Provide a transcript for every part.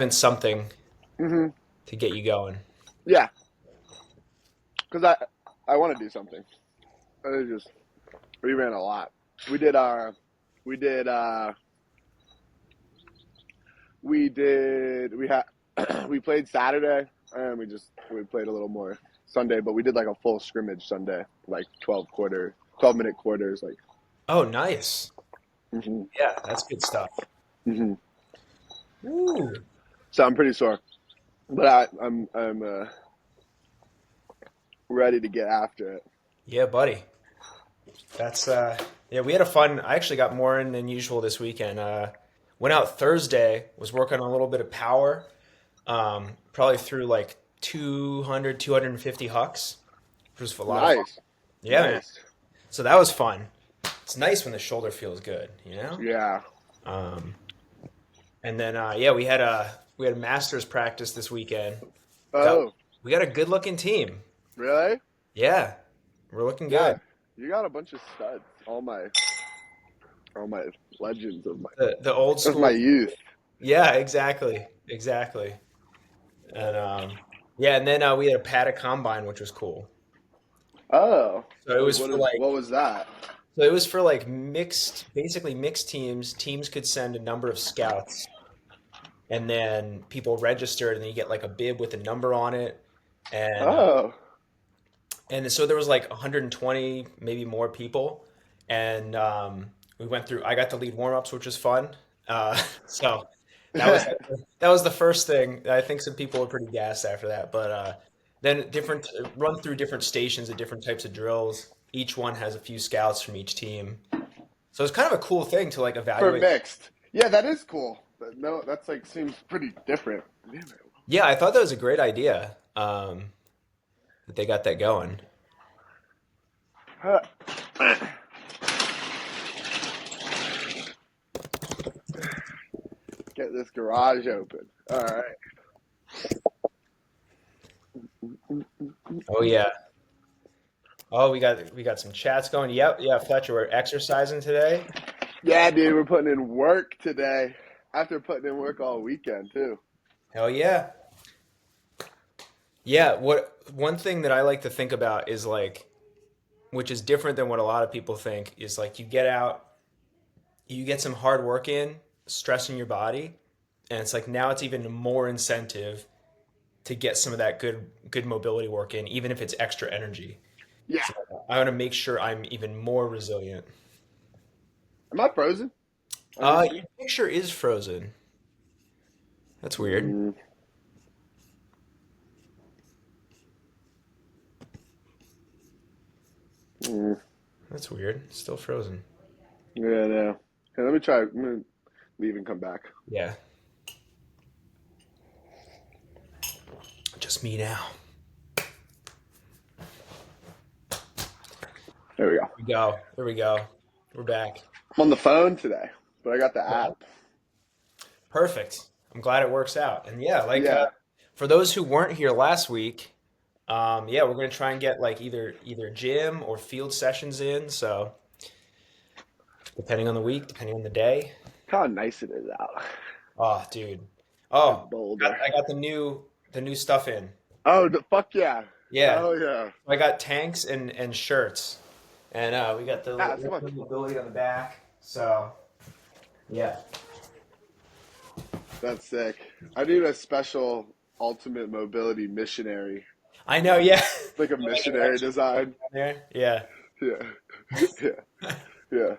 Been something Hmm. to get you going. Yeah, because I want to do something. I just we ran a lot. We did our we did we had we played Saturday and we played a little more Sunday, but we did like a full scrimmage Sunday, like 12-minute quarters, like. Oh, nice. Hmm. Yeah, that's good stuff. Hmm. Ooh. So I'm pretty sore, but I'm ready to get after it. Yeah, buddy. That's yeah, we had a fun. I actually got more in than usual this weekend. Went out Thursday, was working on a little bit of power. Probably through like 200, 250 hucks, which was a lot of fun. Nice, Yeah, man. nice. So that was fun. It's nice when the shoulder feels good, you know? Yeah. Um, and then yeah, we had a masters practice this weekend. Got Oh, we got a good looking team. really? Yeah, we're looking Yeah. good. You got a bunch of studs. All my legends The old of my school. youth. Yeah, exactly, exactly. And yeah, and then we had a paddock combine, which was cool. Oh, So it was for like what was that? so it was for like mixed, basically mixed teams. Teams could send a number of scouts, and then people registered, and then you get like a bib with a number on it, and Oh, so there was like 120, maybe more people, and we went through. I got to lead warm-ups, which was fun. So that was that was the first thing. I think some people were pretty gassed after that, but then different run through different stations of different types of drills. Each one has a few scouts from each team, so it's kind of a cool thing to like for evaluate. mixed. Yeah, that is cool. No, that's like seems pretty different. Yeah, I thought that was a great idea that they got that going. Get this garage open. All right. Oh yeah. Oh, we got some chats going. Yep, yeah, Fletcher, we're exercising today. Yeah, dude, we're putting in work today. After putting in work all weekend too. Hell yeah. Yeah, what one thing that I like to think about is like, which is different than what a lot of people think, is like you get out, you get some hard work in, stressing your body, and it's like now it's even more incentive to get some of that good mobility work in, even if it's extra energy. Yeah. So I want to make sure I'm even more resilient. Am I frozen on your Your screen? picture is frozen. That's weird. Mm, mm, That's weird. It's still frozen. yeah, no. Okay, let me try. I'm gonna leave and come back. Yeah, just me now. There we go. We go. There we go. We're back. I'm on the phone today, but I got the app. Perfect. I'm glad it works out. And yeah, like Yeah. for those who weren't here last week, yeah, we're gonna try and get like either gym or field sessions in. So depending on the week, depending on the day. Look how nice it is out. Oh, dude. It's Oh, Boulder. I got the new stuff in. Oh, the fuck yeah. Yeah, Hell yeah. I got tanks and shirts, and we got the Ah, come on. mobility on the back. So yeah. That's sick. I need a special ultimate mobility missionary. I know. Yeah. Like a Like an missionary extra design. there. Yeah. Yeah. Yeah. Yeah.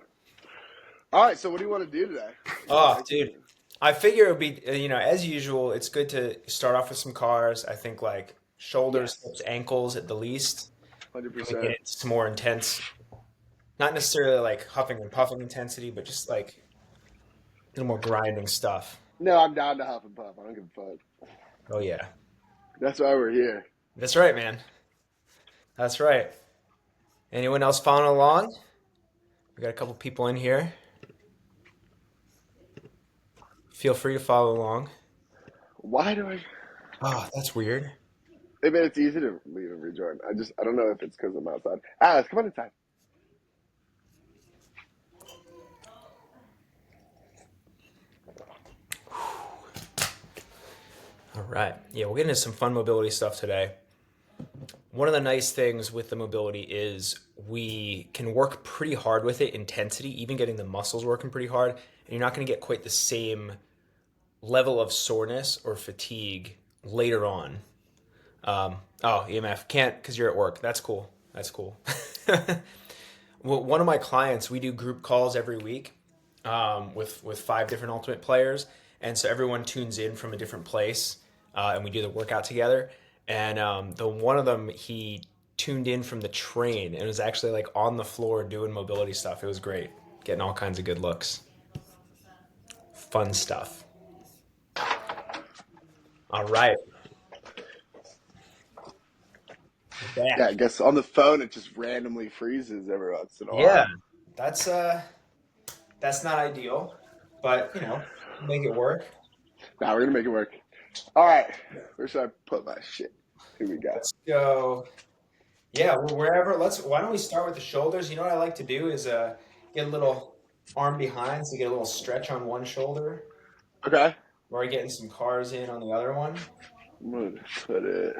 All right, so what do you want to do today? Oh, I can dude. I figure it would be, as usual, it's good to start off with some cars. I think like shoulders, Yes. hips, ankles at the least. We get 100%. into some more intense, not necessarily like huffing and puffing intensity, but just like a little more grinding stuff. No, I'm down to huff and puff. I don't give a fuck. Oh yeah. That's why we're here. That's right, man. That's right. Anyone else following along? We got a couple people in here. Feel free to follow along. Why do I? Oh, that's weird. I mean, it's easy to leave and rejoin. I don't know if it's because I'm outside. Alice, come on inside. All right. Yeah, we'll get into some fun mobility stuff today. One of the nice things with the mobility is we can work pretty hard with it, intensity, even getting the muscles working pretty hard, and you're not going to get quite the same level of soreness or fatigue later on. Oh, EMF can't because you're at work. That's cool. That's cool. Well, one of my clients, we do group calls every week with five different ultimate players, and so everyone tunes in from a different place, and we do the workout together. And the one of them, he tuned in from the train and was actually like on the floor doing mobility stuff. It was great, getting all kinds of good looks, fun stuff. All right, we're Yeah, back. I guess on the phone it just randomly freezes every once in a Yeah, while. that's uh, that's not ideal, but make it work. Now we're gonna make it work. All right, where should I put my shit? Here we go. Let's go. Yeah, well, wherever. Why don't we start with the shoulders? You know what I like to do is get a little arm behind, so you get a little stretch on one shoulder, Okay, or getting some cars in on the other one. I'm gonna put it.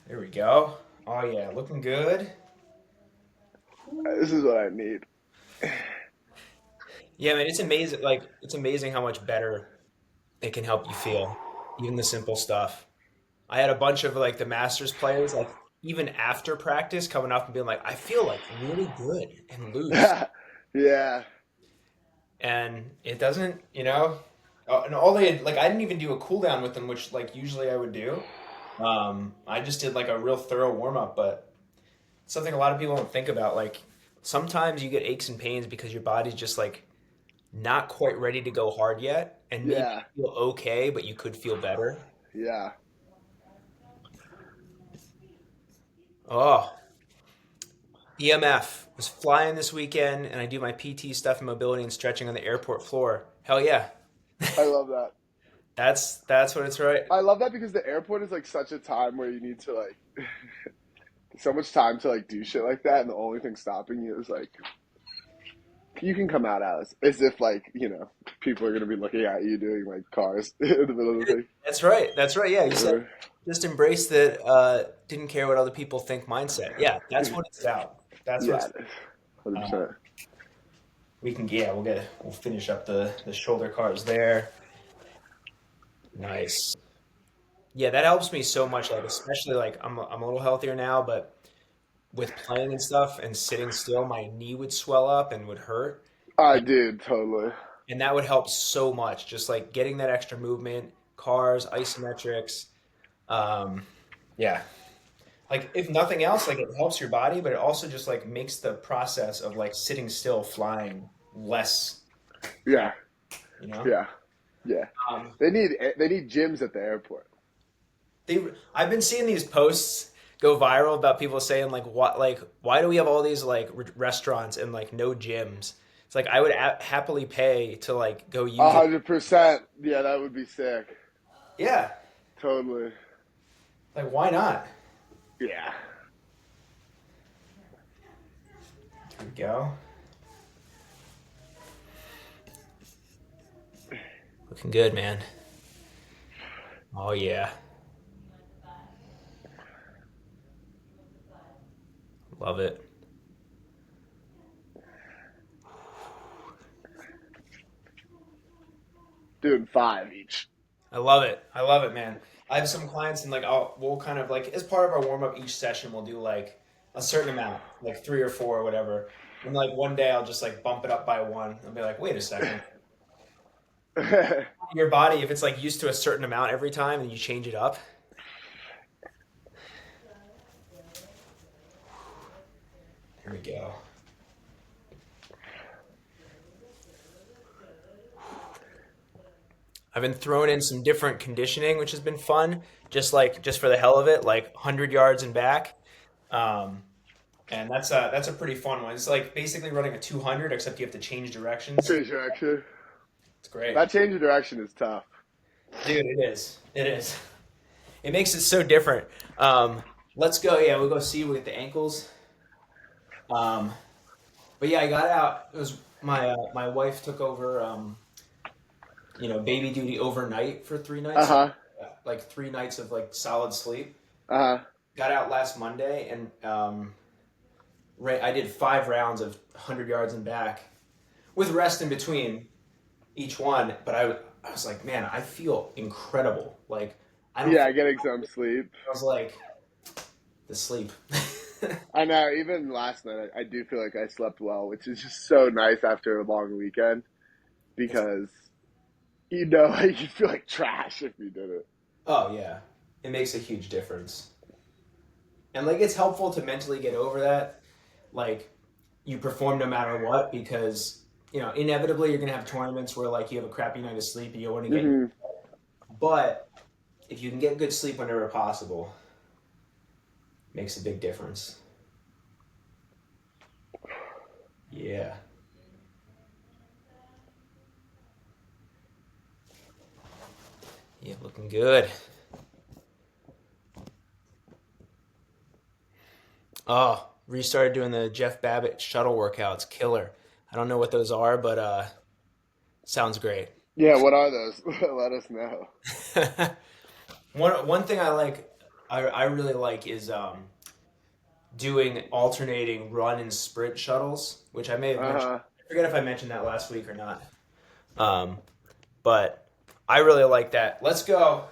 There we go. Oh yeah, looking good. This is what I need. Yeah, man, it's amazing. Like it's amazing how much better it can help you feel, even the simple stuff. I had a bunch of like the Masters players, like even after practice, coming up and being like, I feel like really good and loose. Yeah, And it doesn't, and all they like I didn't even do a cool down with them, which like usually I would do. I just did like a real thorough warm up, but something a lot of people don't think about. Like sometimes you get aches and pains because your body's just like not quite ready to go hard yet, and maybe yeah, you feel okay, but you could feel better. yeah. Oh, EMF was flying this weekend, and I do my PT stuff and mobility and stretching on the airport floor. Hell yeah, I love that. that's what it's right. I love that because the airport is like such a time where you need to like so much time to like do shit like that, and the only thing stopping you is like you can come out as if like people are gonna be looking at you doing like cars in the middle of the thing. That's right. That's right. Yeah, you said Or, just embrace that didn't care what other people think mindset. Yeah, that's what it's about. That's what yeah, it's, 100%. we can yeah, we'll finish up the shoulder cars there. Nice. Yeah, that helps me so much like especially like I'm a little healthier now, but with playing and stuff and sitting still, my knee would swell up and would hurt. I And, did totally. and that would help so much just like getting that extra movement, cars, isometrics. Um yeah, like if nothing else, like it helps your body, but it also just like makes the process of like sitting still flying less, Yeah, you know? yeah, yeah. Um, They need gyms at the airport. I've been seeing these posts go viral about people saying like why do we have all these like restaurants and like no gyms? It's like I would happily pay to like go A use it. 100%. Yeah, that would be sick. Yeah, Totally. like why not? Yeah. There we go. Looking good, man. Oh yeah, love it. Doing five each. I love it. I love it, man. I have some clients and like we'll kind of like as part of our warm up each session we'll do like a certain amount, like three or four or whatever. And like one day I'll just like bump it up by one. I'll be like, wait a second. Your body, if it's like used to a certain amount every time and you change it up, here we go. I've been throwing in some different conditioning, which has been fun. Just for the hell of it, like 100 yards and back. Um, and that's a pretty fun one. It's like basically running a 200, except you have to change directions. Change direction. It's great. That change of direction is tough. Dude, it is. It is. It makes it so different. Let's go. Yeah, we'll go see with the ankles. Um, But yeah, I got out. It was my wife took over, baby duty overnight for 3 nights. So, Uh-huh. like 3 nights of like solid sleep. Uh-huh. Got out last Monday and I did 5 rounds of 100 yards and back with rest in between each one. But I was like, man, I feel incredible. Like I don't feel. Yeah, getting some sleep. I was like the sleep. I know, even last night, I do feel like I slept well, which is just so nice after a long weekend It's because like, you feel like trash if you did it. oh yeah, it makes a huge difference. And like it's helpful to mentally get over that. Like you perform no matter what because inevitably you're gonna have tournaments where like you have a crappy night of sleep and you want to get. Hmm. But if you can get good sleep whenever possible, makes a big difference. Yeah. Yeah, looking good. Oh, restarted doing the Jeff Babbitt shuttle workouts. Killer. I don't know what those are, but sounds great. Yeah, what are those? Let us know. One thing I really like is doing alternating run and sprint shuttles, which I may have mentioned. Uh-huh. I forget if I mentioned that last week or not. Um, but I really like that. Let's go.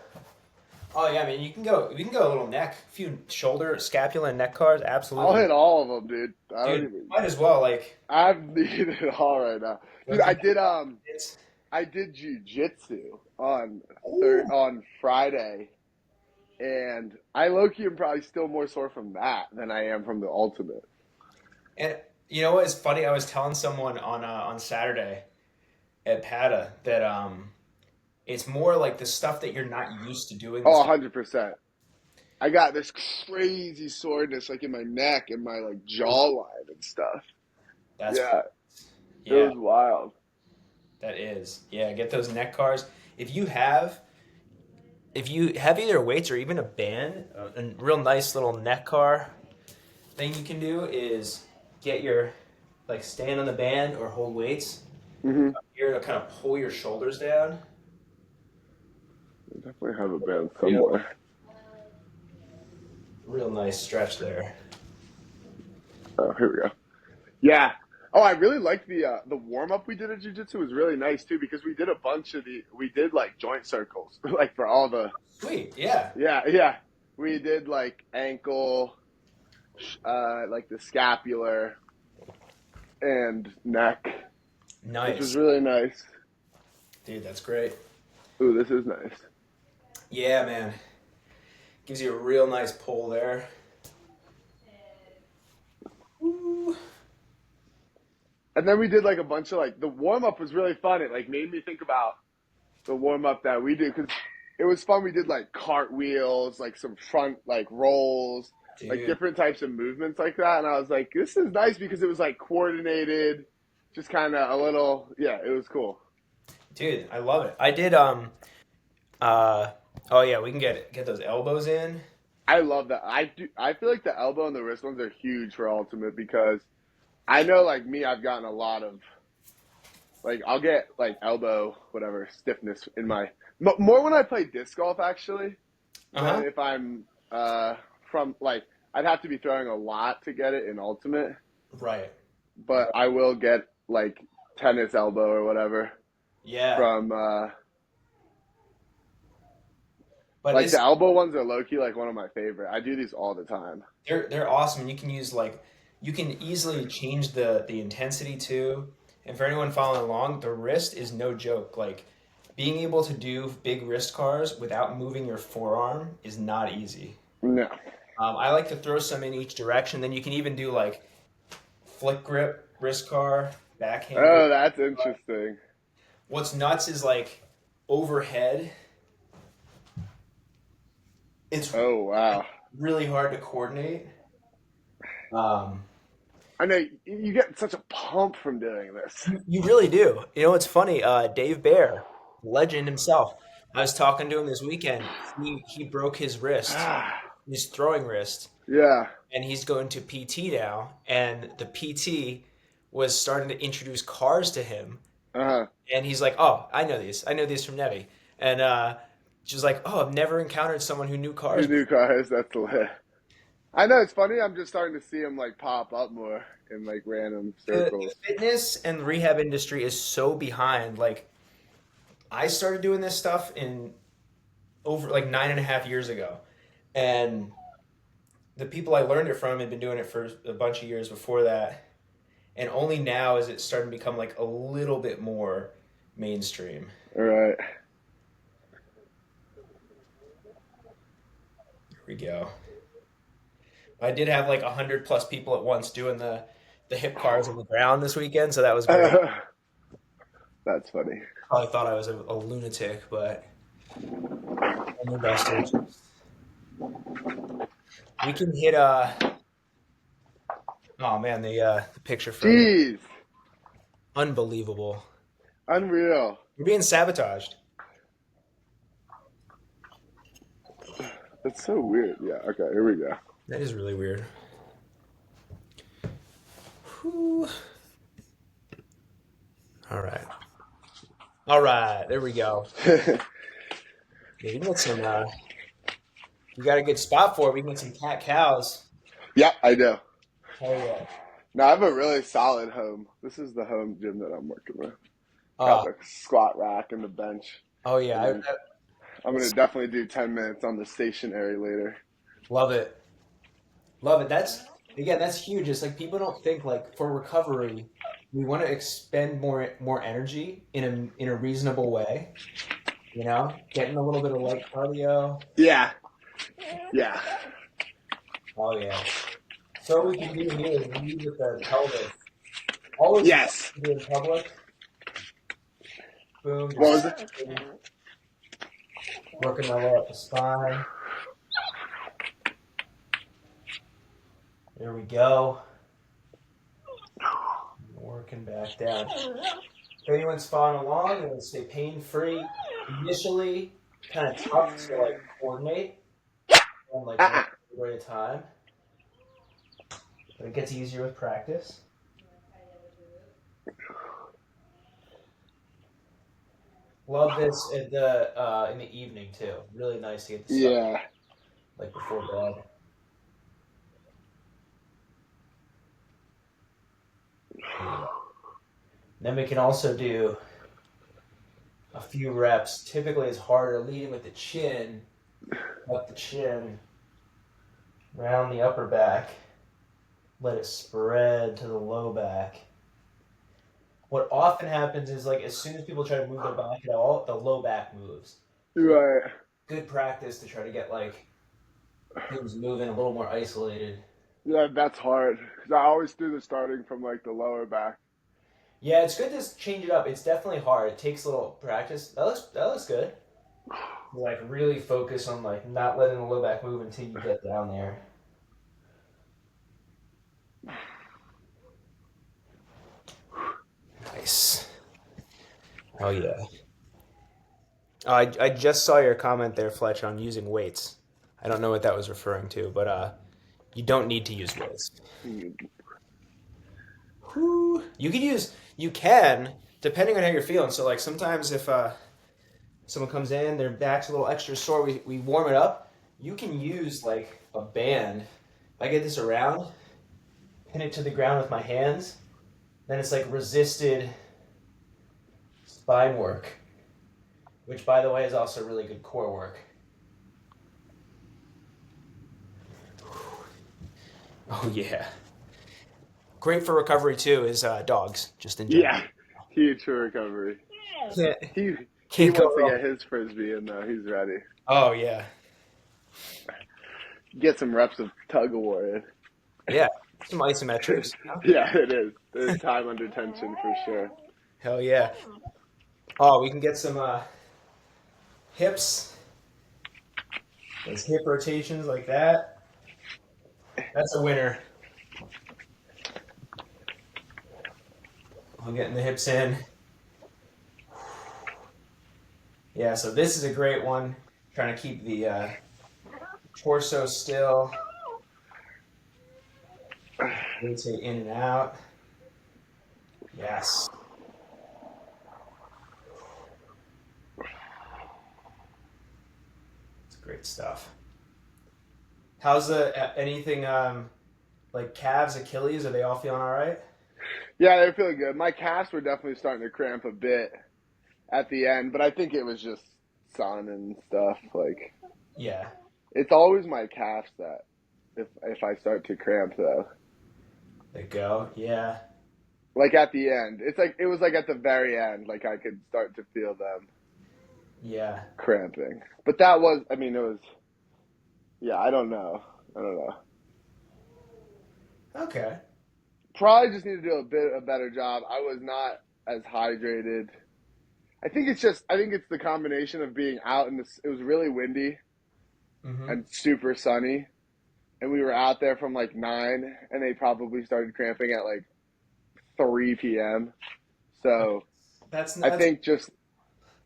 Oh yeah, I mean you can go. We can go a little neck, a few shoulder, scapula, and neck cars. I'll Absolutely, hit all of them, dude. I don't dude. even. Might as well like. I'm needing it all right now, dude. Let's do it. I did jujitsu on Ooh. on Friday, and I low key am probably still more sore from that than I am from the ultimate. And you know what is funny? I was telling someone on Saturday at Pata that it's more like the stuff that you're not used to doing. Oh, This 100%. I got this crazy soreness like in my neck and my like jawline and stuff. that's Yeah, it yeah, was wild. that is yeah. Get those neck cars. If you have if you have either weights or even a band, a real nice little neck car thing you can do is get your like stand on the band or hold weights Hmm. here to kind of pull your shoulders down. I definitely have a band Real, somewhere. real nice stretch there. Oh, here we go. Yeah. Oh, I really liked the warm up we did at jiu-jitsu was really nice too because we did a bunch of we did like joint circles like for all the Sweet, yeah, yeah. We did like ankle, like the scapular and neck, which was nice, really nice. dude. That's great. Ooh, this is nice. Yeah, man, gives you a real nice pull there. Ooh. And then we did like a bunch of like the warm up was really fun. It like made me think about the warm up that we do because it was fun. We did like cartwheels, like some front like rolls, like Dude, different types of movements like that. And I was like, this is nice because it was like coordinated, just kind of a little, yeah, it was cool. dude, I love it. I did uh oh yeah, we can get those elbows in. I love that. I do. I feel like the elbow and the wrist ones are huge for ultimate because I know like me, I've gotten a lot of like I'll get like elbow whatever stiffness in my more when I play disc golf actually than Uh-huh. if I'm from like I'd have to be throwing a lot to get it in ultimate, Right. but I will get like tennis elbow or whatever Yeah. from But like the it's elbow ones are low key like one of my favorite. I do these all the time. they're awesome. You can use like you can easily change the intensity too. And for anyone following along, the wrist is no joke. Like being able to do big wrist cars without moving your forearm is not easy. No. I like to throw some in each direction. Then you can even do like flick grip wrist car, backhand grip. Oh, that's interesting. What's nuts is like overhead. It's Oh wow. really hard to coordinate. Um, I know you get such a pump from doing this. you really do. You know, it's funny. Dave Bear, legend himself. I was talking to him this weekend. He broke his wrist, his throwing wrist, Yeah. and he's going to PT now. And the PT was starting to introduce cars to him, Uh-huh. and he's like, "Oh, I know these. I know these from Nevi." And she was like, "Oh, I've never encountered someone who knew Who cars knew before." cars? That's lit. I know it's funny. I'm just starting to see them like pop up more in like random The circles. fitness and rehab industry is so behind. Like, I started doing this stuff in over like 9.5 years ago, and the people I learned it from had been doing it for a bunch of years before that, and only now is it starting to become like a little bit more mainstream. All right. Here we go. I did have like 100+ people at once doing the hip cars on the ground this weekend, so that was great. That's funny. Probably thought I was a lunatic, but I'm invested. We can hit oh man, the picture froze. Jeez. Unbelievable. Unreal. We're being sabotaged. That's so weird. Yeah. Okay. Here we go. That is really weird. Whew. All right. All right. There we go. Yeah, we can get some. We got a good spot for it. We can get some cat cows. Yeah, I do. Hell yeah. No, I have a really solid home. This is the home gym that I'm working with. Got Uh, the squat rack and the bench, oh yeah. and then I'm gonna It's- definitely do 10 minutes on the stationary later. love it. Love it. That's again. That's huge. It's like people don't think like for recovery, we want to expend more energy in a reasonable way. You know, getting a little bit of light cardio. Yeah, yeah, Oh yeah. So what we can do here is lead with the pelvis. Always yes. do in public. Boom, What just was it? working my way up the spine. There we go. Working back down. If anyone's following along, and stay pain free. Initially, kind of tough to like coordinate on like one Ah, at a time, but it gets easier with practice. Love this in the evening too. Really nice to get the stuff yeah. like before bed. Yeah. Then we can also do a few reps. Typically, it's harder leading with the chin, up the chin, round the upper back, let it spread to the low back. What often happens is like as soon as people try to move their back at all, the low back moves. So like Right. good practice to try to get like things moving a little more isolated. Yeah, that's hard because I always do the starting from like the lower back. Yeah, it's good to change it up. It's definitely hard. It takes a little practice. That looks good. Like really focus on like not letting the low back move until you get down there. Nice. Oh yeah. I just saw your comment there, Fletch, on using weights. I don't know what that was referring to, but you don't need to use weights. Whew. You can, depending on how you're feeling. So like sometimes if someone comes in, their back's a little extra sore, we warm it up. You can use like a band. If I get this around, pin it to the ground with my hands, then it's like resisted spine work, which by the way is also really good core work. Oh yeah. Great for recovery too is dogs, just in general. Yeah, huge for recovery. Can't, He he can't go wants to wrong. get his frisbee in though. He's ready. Oh yeah. Get some reps of tug of war in. Yeah. Some isometrics. Yeah, it is. There's time under tension for sure. Hell yeah. Oh, we can get some hips, those hip rotations like that. That's a winner. I'm getting the hips in. Yeah, so this is a great one. Trying to keep the torso still. Rotate in and out. Yes. It's great stuff. How's the anything like calves, Achilles? Are they all feeling all right? Yeah, they're feeling good. My calves were definitely starting to cramp a bit at the end, but I think it was just sun and stuff. Like Yeah. it's always my calves that if I start to cramp though. They go. Yeah. Like at the end, it's like it was like at the very end, like I could start to feel them Yeah. cramping. But that was, I mean, it was. Yeah, I don't know. I don't know. Okay. Probably just need to do a better job. I was not as hydrated. I think it's the combination of being out in this. It was really windy Mm-hmm. and super sunny, and we were out there from like 9, and they probably started cramping at like 3 p.m. So I That's think just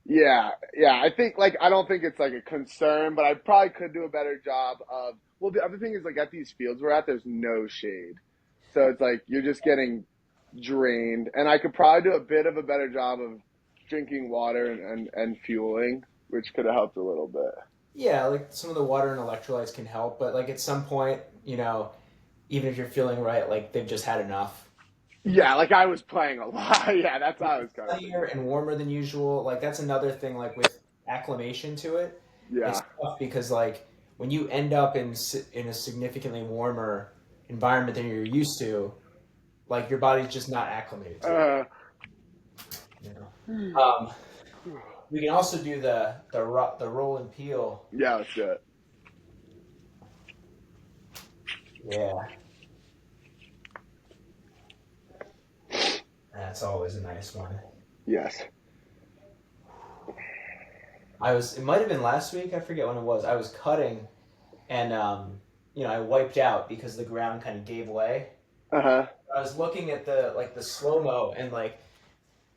yeah. I think like I don't think it's like a concern, but I probably could do a better job of. Well, the other thing is like at these fields we're at, there's no shade, so it's like you're just getting drained, and I could probably do a bit of a better job of drinking water and fueling, which could have helped a little bit. yeah, like some of the water and electrolytes can help, but like at some point, even if you're feeling right, like they've just had enough. Yeah, like I was playing a lot. Yeah, that's how I was kind of Sunnier thinking. and warmer than usual. Like that's another thing. Like with acclimation to it, it's Yeah. tough because like when you end up in a significantly warmer environment than you're used to, like your body's just not acclimated to it. Uh, You know. We can also do the roll and peel. yeah, let's do it. Yeah, that's always a nice one. Yes. It might have been last week. I forget when it was. I was cutting and I wiped out because the ground kind of gave way. Uh huh. I was looking at the slow mo and like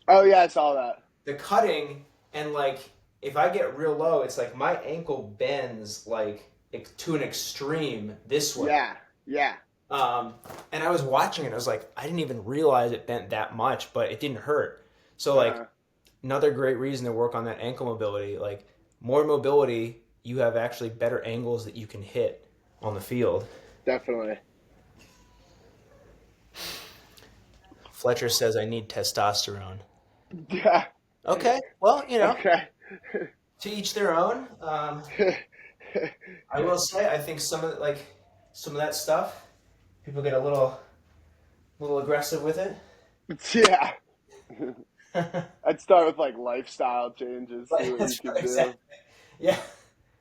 Oh yeah, I saw that. the cutting and like if I get real low, it's like my ankle bends like to an extreme this way. Yeah. Yeah. Um, and I was watching it. I was like, I didn't even realize it bent that much, but it didn't hurt. So Uh like huh. another great reason to work on that ankle mobility. Like more mobility, you have actually better angles that you can hit on the field. Definitely. Fletcher says I need testosterone. Yeah. Okay, well, Okay. to each their own. I will say I think some of that stuff, people get a little aggressive with it. Yeah. I'd start with like lifestyle changes, see what you That's can right, do. exactly. Yeah.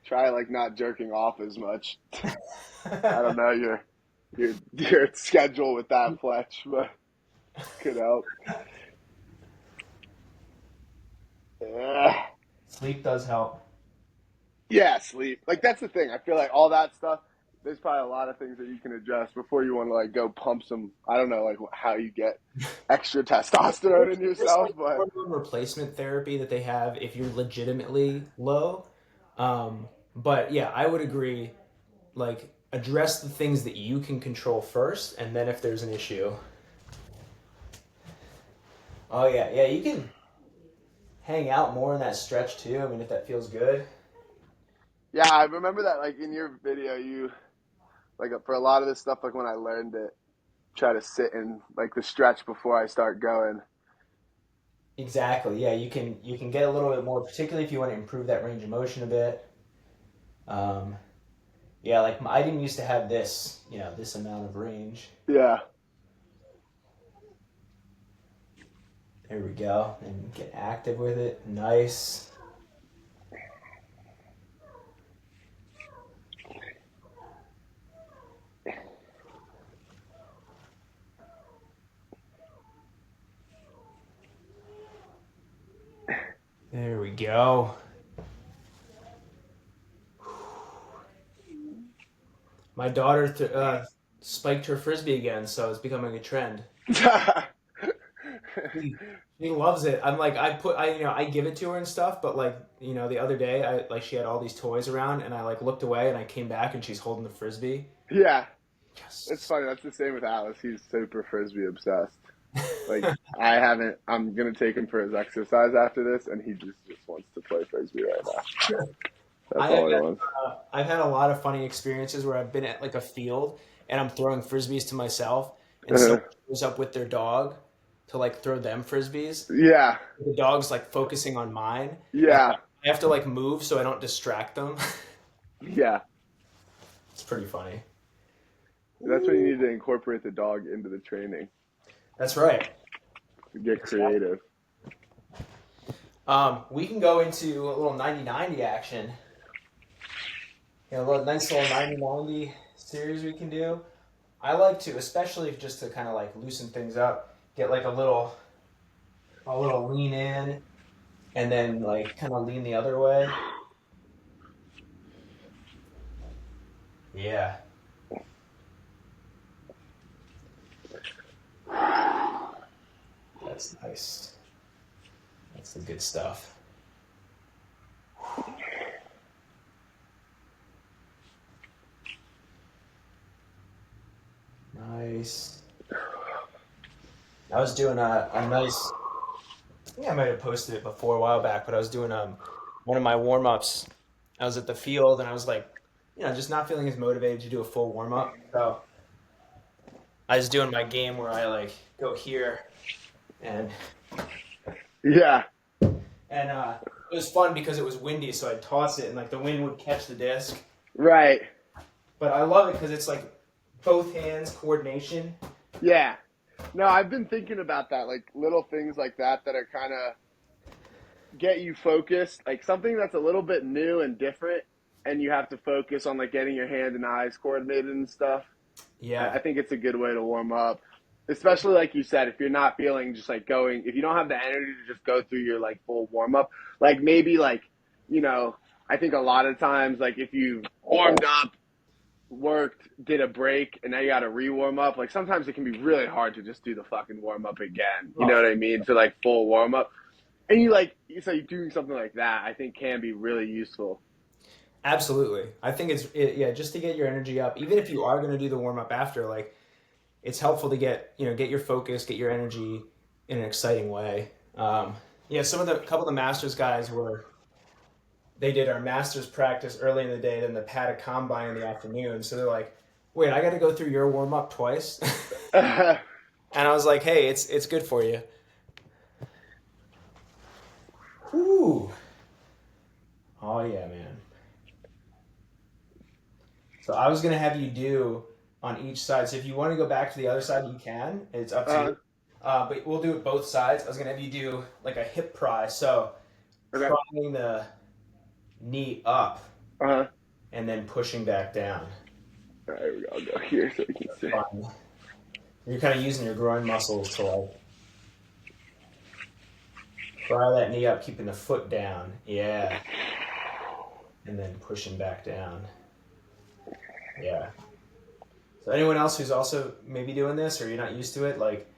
Try like not jerking off as much. I don't know your schedule with that, Fletch, but could help. Yeah. Sleep does help. Yeah, sleep. Like that's the thing. I feel like all that stuff. There's probably a lot of things that you can address before you want to like go pump some. I don't know like how you get extra testosterone in There's yourself, like but hormone replacement therapy that they have if you're legitimately low. But yeah, I would agree. Like address the things that you can control first, and then if there's an issue, oh yeah, yeah, you can hang out more in that stretch too. I mean, if that feels good. yeah, I remember that like in your video, you like for a lot of this stuff, like when I learned it, try to sit in like the stretch before I start going. Exactly. Yeah, you can get a little bit more, particularly if you want to improve that range of motion a bit. Um, yeah, like I didn't used to have this amount of range. Yeah, There we go. And get active with it. Nice. There we go. My daughter spiked her frisbee again, so it's becoming a trend. She loves it. I'm like, I give it to her and stuff, but like, the other day, she had all these toys around, and I like looked away, and I came back, and she's holding the frisbee. yeah. It's Yes. funny. That's the same with Alice. He's super frisbee obsessed. Like I haven't. I'm gonna take him for his exercise after this, and he just wants to play frisbee right now. I That's have all he wants. I've had a lot of funny experiences where I've been at like a field and I'm throwing frisbees to myself, and someone goes up with their dog to like throw them frisbees. Yeah, The dog's like focusing on mine, and yeah, I have to like move so I don't distract them. yeah. It's pretty funny. That's when you Ooh. need to incorporate the dog into the training. That's right. Get creative. We can go into a little 90-90 action. You know, a little nice little 90-90 series we can do. I like to, especially just to kind of like loosen things up, get like a little lean in, and then like kind of lean the other way. Yeah, that's nice. That's the good stuff. Nice. I was doing a nice. I think I might have posted it before a while back, but I was doing one of my warm ups. I was at the field and I was like, just not feeling as motivated to do a full warm up. So I was doing my game where I like go here and Yeah, it was fun because it was windy, so I'd toss it and like the wind would catch the disc. right. But I love it because it's like both hands coordination. Yeah. No, I've been thinking about that, like little things like that are kind of get you focused, like something that's a little bit new and different, and you have to focus on like getting your hand and eyes coordinated and stuff. I Yeah. think it's a good way to warm up, especially like you said, if you're not feeling just like going, if you don't have the energy to just go through your like full warm up, like maybe like, you know, I think a lot of times, like if you warmed up, worked, did a break, and now you got to re warm up, like sometimes it can be really hard to just do the fucking warm up again. You know Oh, what I mean? To like full warm up. And you like, so doing something like that, I think can be really useful. absolutely. I think yeah, just to get your energy up, even if you are going to do the warm up after, like it's helpful to get your focus, get your energy in an exciting way. Yeah, couple of the Masters guys they did our Masters practice early in the day, then the paddock combine in the afternoon. So they're like, "Wait, I got to go through your warm up twice," and I was like, "Hey, it's good for you." Ooh, oh yeah, man. So I was gonna have you do on each side. So if you want to go back to the other side, you can. It's up to uh, you. But we'll do it both sides. I was gonna have you do like a hip pry. So okay. prying the knee up Uh-huh. and then pushing back down. All right, here we go. I'll go here so you can see. Fun. You're kind of using your groin muscles to like pry that knee up, keeping the foot down. Yeah. And then pushing back down. Yeah. So anyone else who's also maybe doing this or you're not used to it, like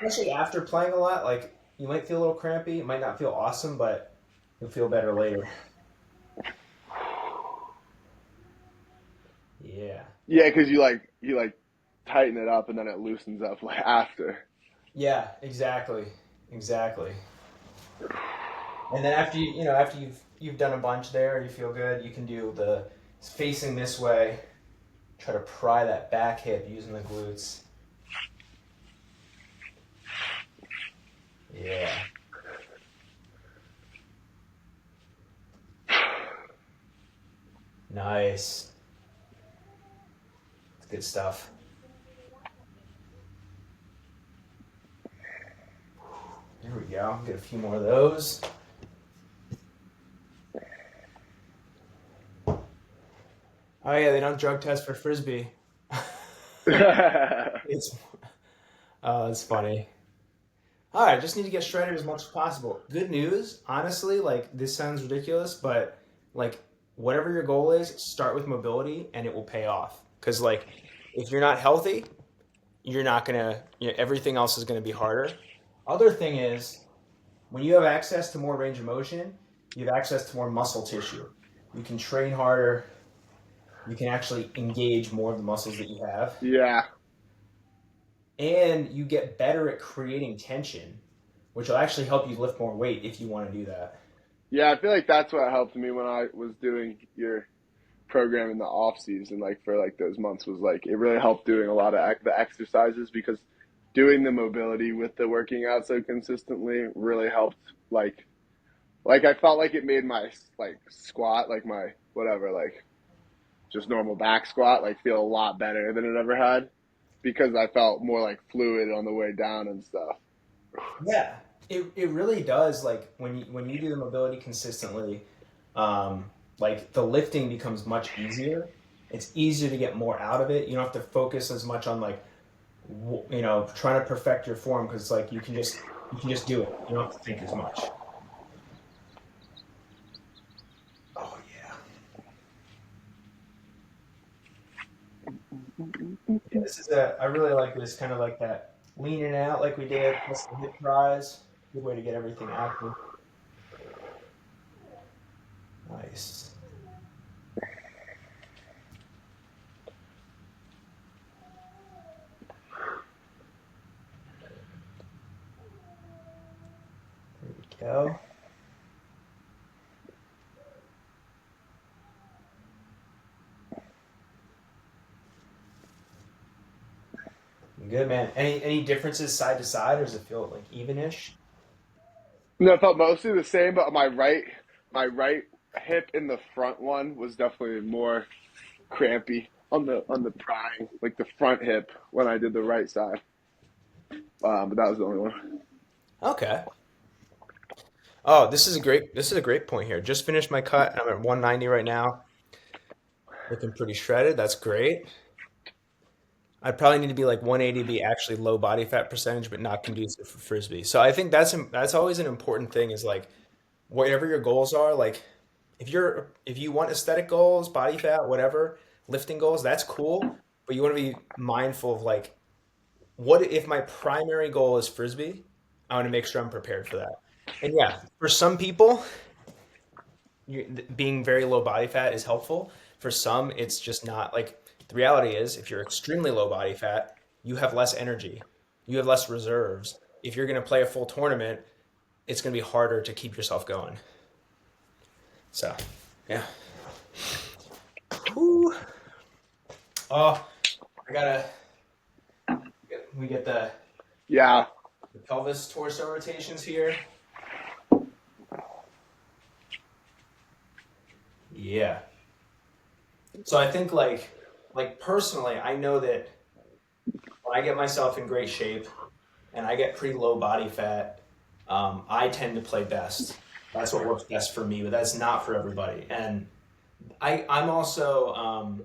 especially after playing a lot, like you might feel a little crampy. It might not feel awesome, but you'll feel better later. Yeah. Yeah, because you like tighten it up and then it loosens up like after. Yeah, exactly. Exactly. And then after you've done a bunch there, you feel good, you can do the facing this way, try to pry that back hip using the glutes. Yeah. Nice. It's good stuff. There we go. Get a few more of those. Oh yeah, they don't drug test for frisbee. It's it's funny. All right, just need to get shredded as much as possible. Good news, honestly, like this sounds ridiculous, but like whatever your goal is, start with mobility and it will pay off. Because like if you're not healthy, you're not gonna, everything else is gonna be harder. Other thing is when you have access to more range of motion, you have access to more muscle tissue. You can train harder. You can actually engage more of the muscles that you have. Yeah. and you get better at creating tension, which will actually help you lift more weight if you want to do that. Yeah, I feel like that's what helped me when I was doing your program in the off season, like for like those months, was like it really helped doing a lot of the exercises because doing the mobility with the working out so consistently really helped. Like I felt like it made my like squat, like my whatever, like just normal back squat, like feel a lot better than it ever had because I felt more like fluid on the way down and stuff. Yeah, it really does. Like when you do the mobility consistently, like the lifting becomes much easier. It's easier to get more out of it. You don't have to focus as much on like trying to perfect your form because like you can just do it. You don't have to think as much. Oh yeah. Yeah, this is a I really like this kind of like that leaning out like we did, plus the hip rise. Good way to get everything active. Nice. There we go. Good man. Any differences side to side, or does it feel like evenish? No, it felt mostly the same, but my right hip in the front one was definitely more crampy on the prying, like the front hip when I did the right side. But that was the only one. Okay. Oh, this is a great point here. Just finished my cut. I'm at 190 right now. Looking pretty shredded. That's great. I'd probably need to be like 180 to be actually low body fat percentage, but not conducive for frisbee. So I think that's always an important thing is like whatever your goals are, like if you want aesthetic goals, body fat, whatever, lifting goals, that's cool. But you want to be mindful of like what if my primary goal is frisbee? I want to make sure I'm prepared for that. And yeah, for some people, being very low body fat is helpful. For some, it's just not like the reality is if you're extremely low body fat, you have less energy, you have less reserves. If you're going to play a full tournament, it's going to be harder to keep yourself going. So, yeah. Whew. Oh, I gotta. We get Yeah, the pelvis torso rotations here. Yeah. So I think like personally, I know that when I get myself in great shape and I get pretty low body fat, I tend to play best. That's what works best for me, but that's not for everybody. And I'm also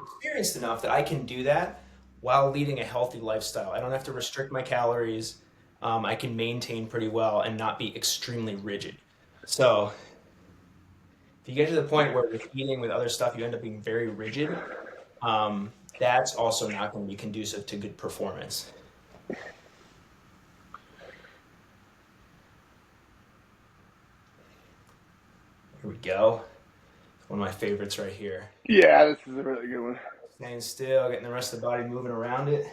experienced enough that I can do that while leading a healthy lifestyle. I don't have to restrict my calories. I can maintain pretty well and not be extremely rigid. So if you get to the point where with eating with other stuff you end up being very rigid, that's also not going to be conducive to good performance. Here we go. One of my favorites right here. yeah, this is a really good one. Staying still, getting the rest of the body moving around it.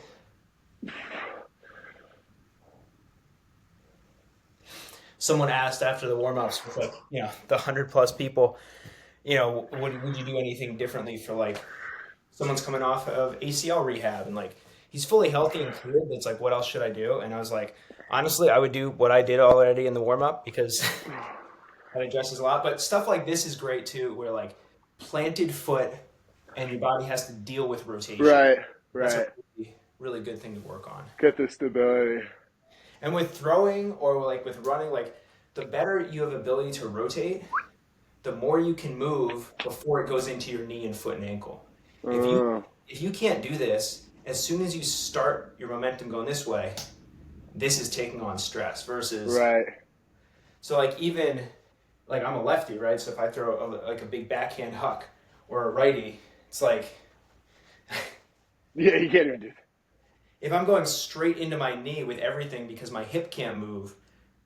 Someone asked after the warm-ups with like, the 100 plus people, would you do anything differently for like someone's coming off of ACL rehab and like he's fully healthy and cleared, but it's like, what else should I do? And I was like, honestly, I would do what I did already in the warm-up because that addresses a lot. But stuff like this is great too, where like planted foot and your body has to deal with rotation. Right, That's a right. really, really good thing to work on. Get the stability. And with throwing or like with running, like the better you have ability to rotate, the more you can move before it goes into your knee and foot and ankle. If you Uh, if you can't do this, as soon as you start your momentum going this way, this is taking on stress versus right. so like even like I'm a lefty, right? So if I throw like a big backhand huck or a righty, it's like Yeah, you can't even do that. if I'm going straight into my knee with everything because my hip can't move,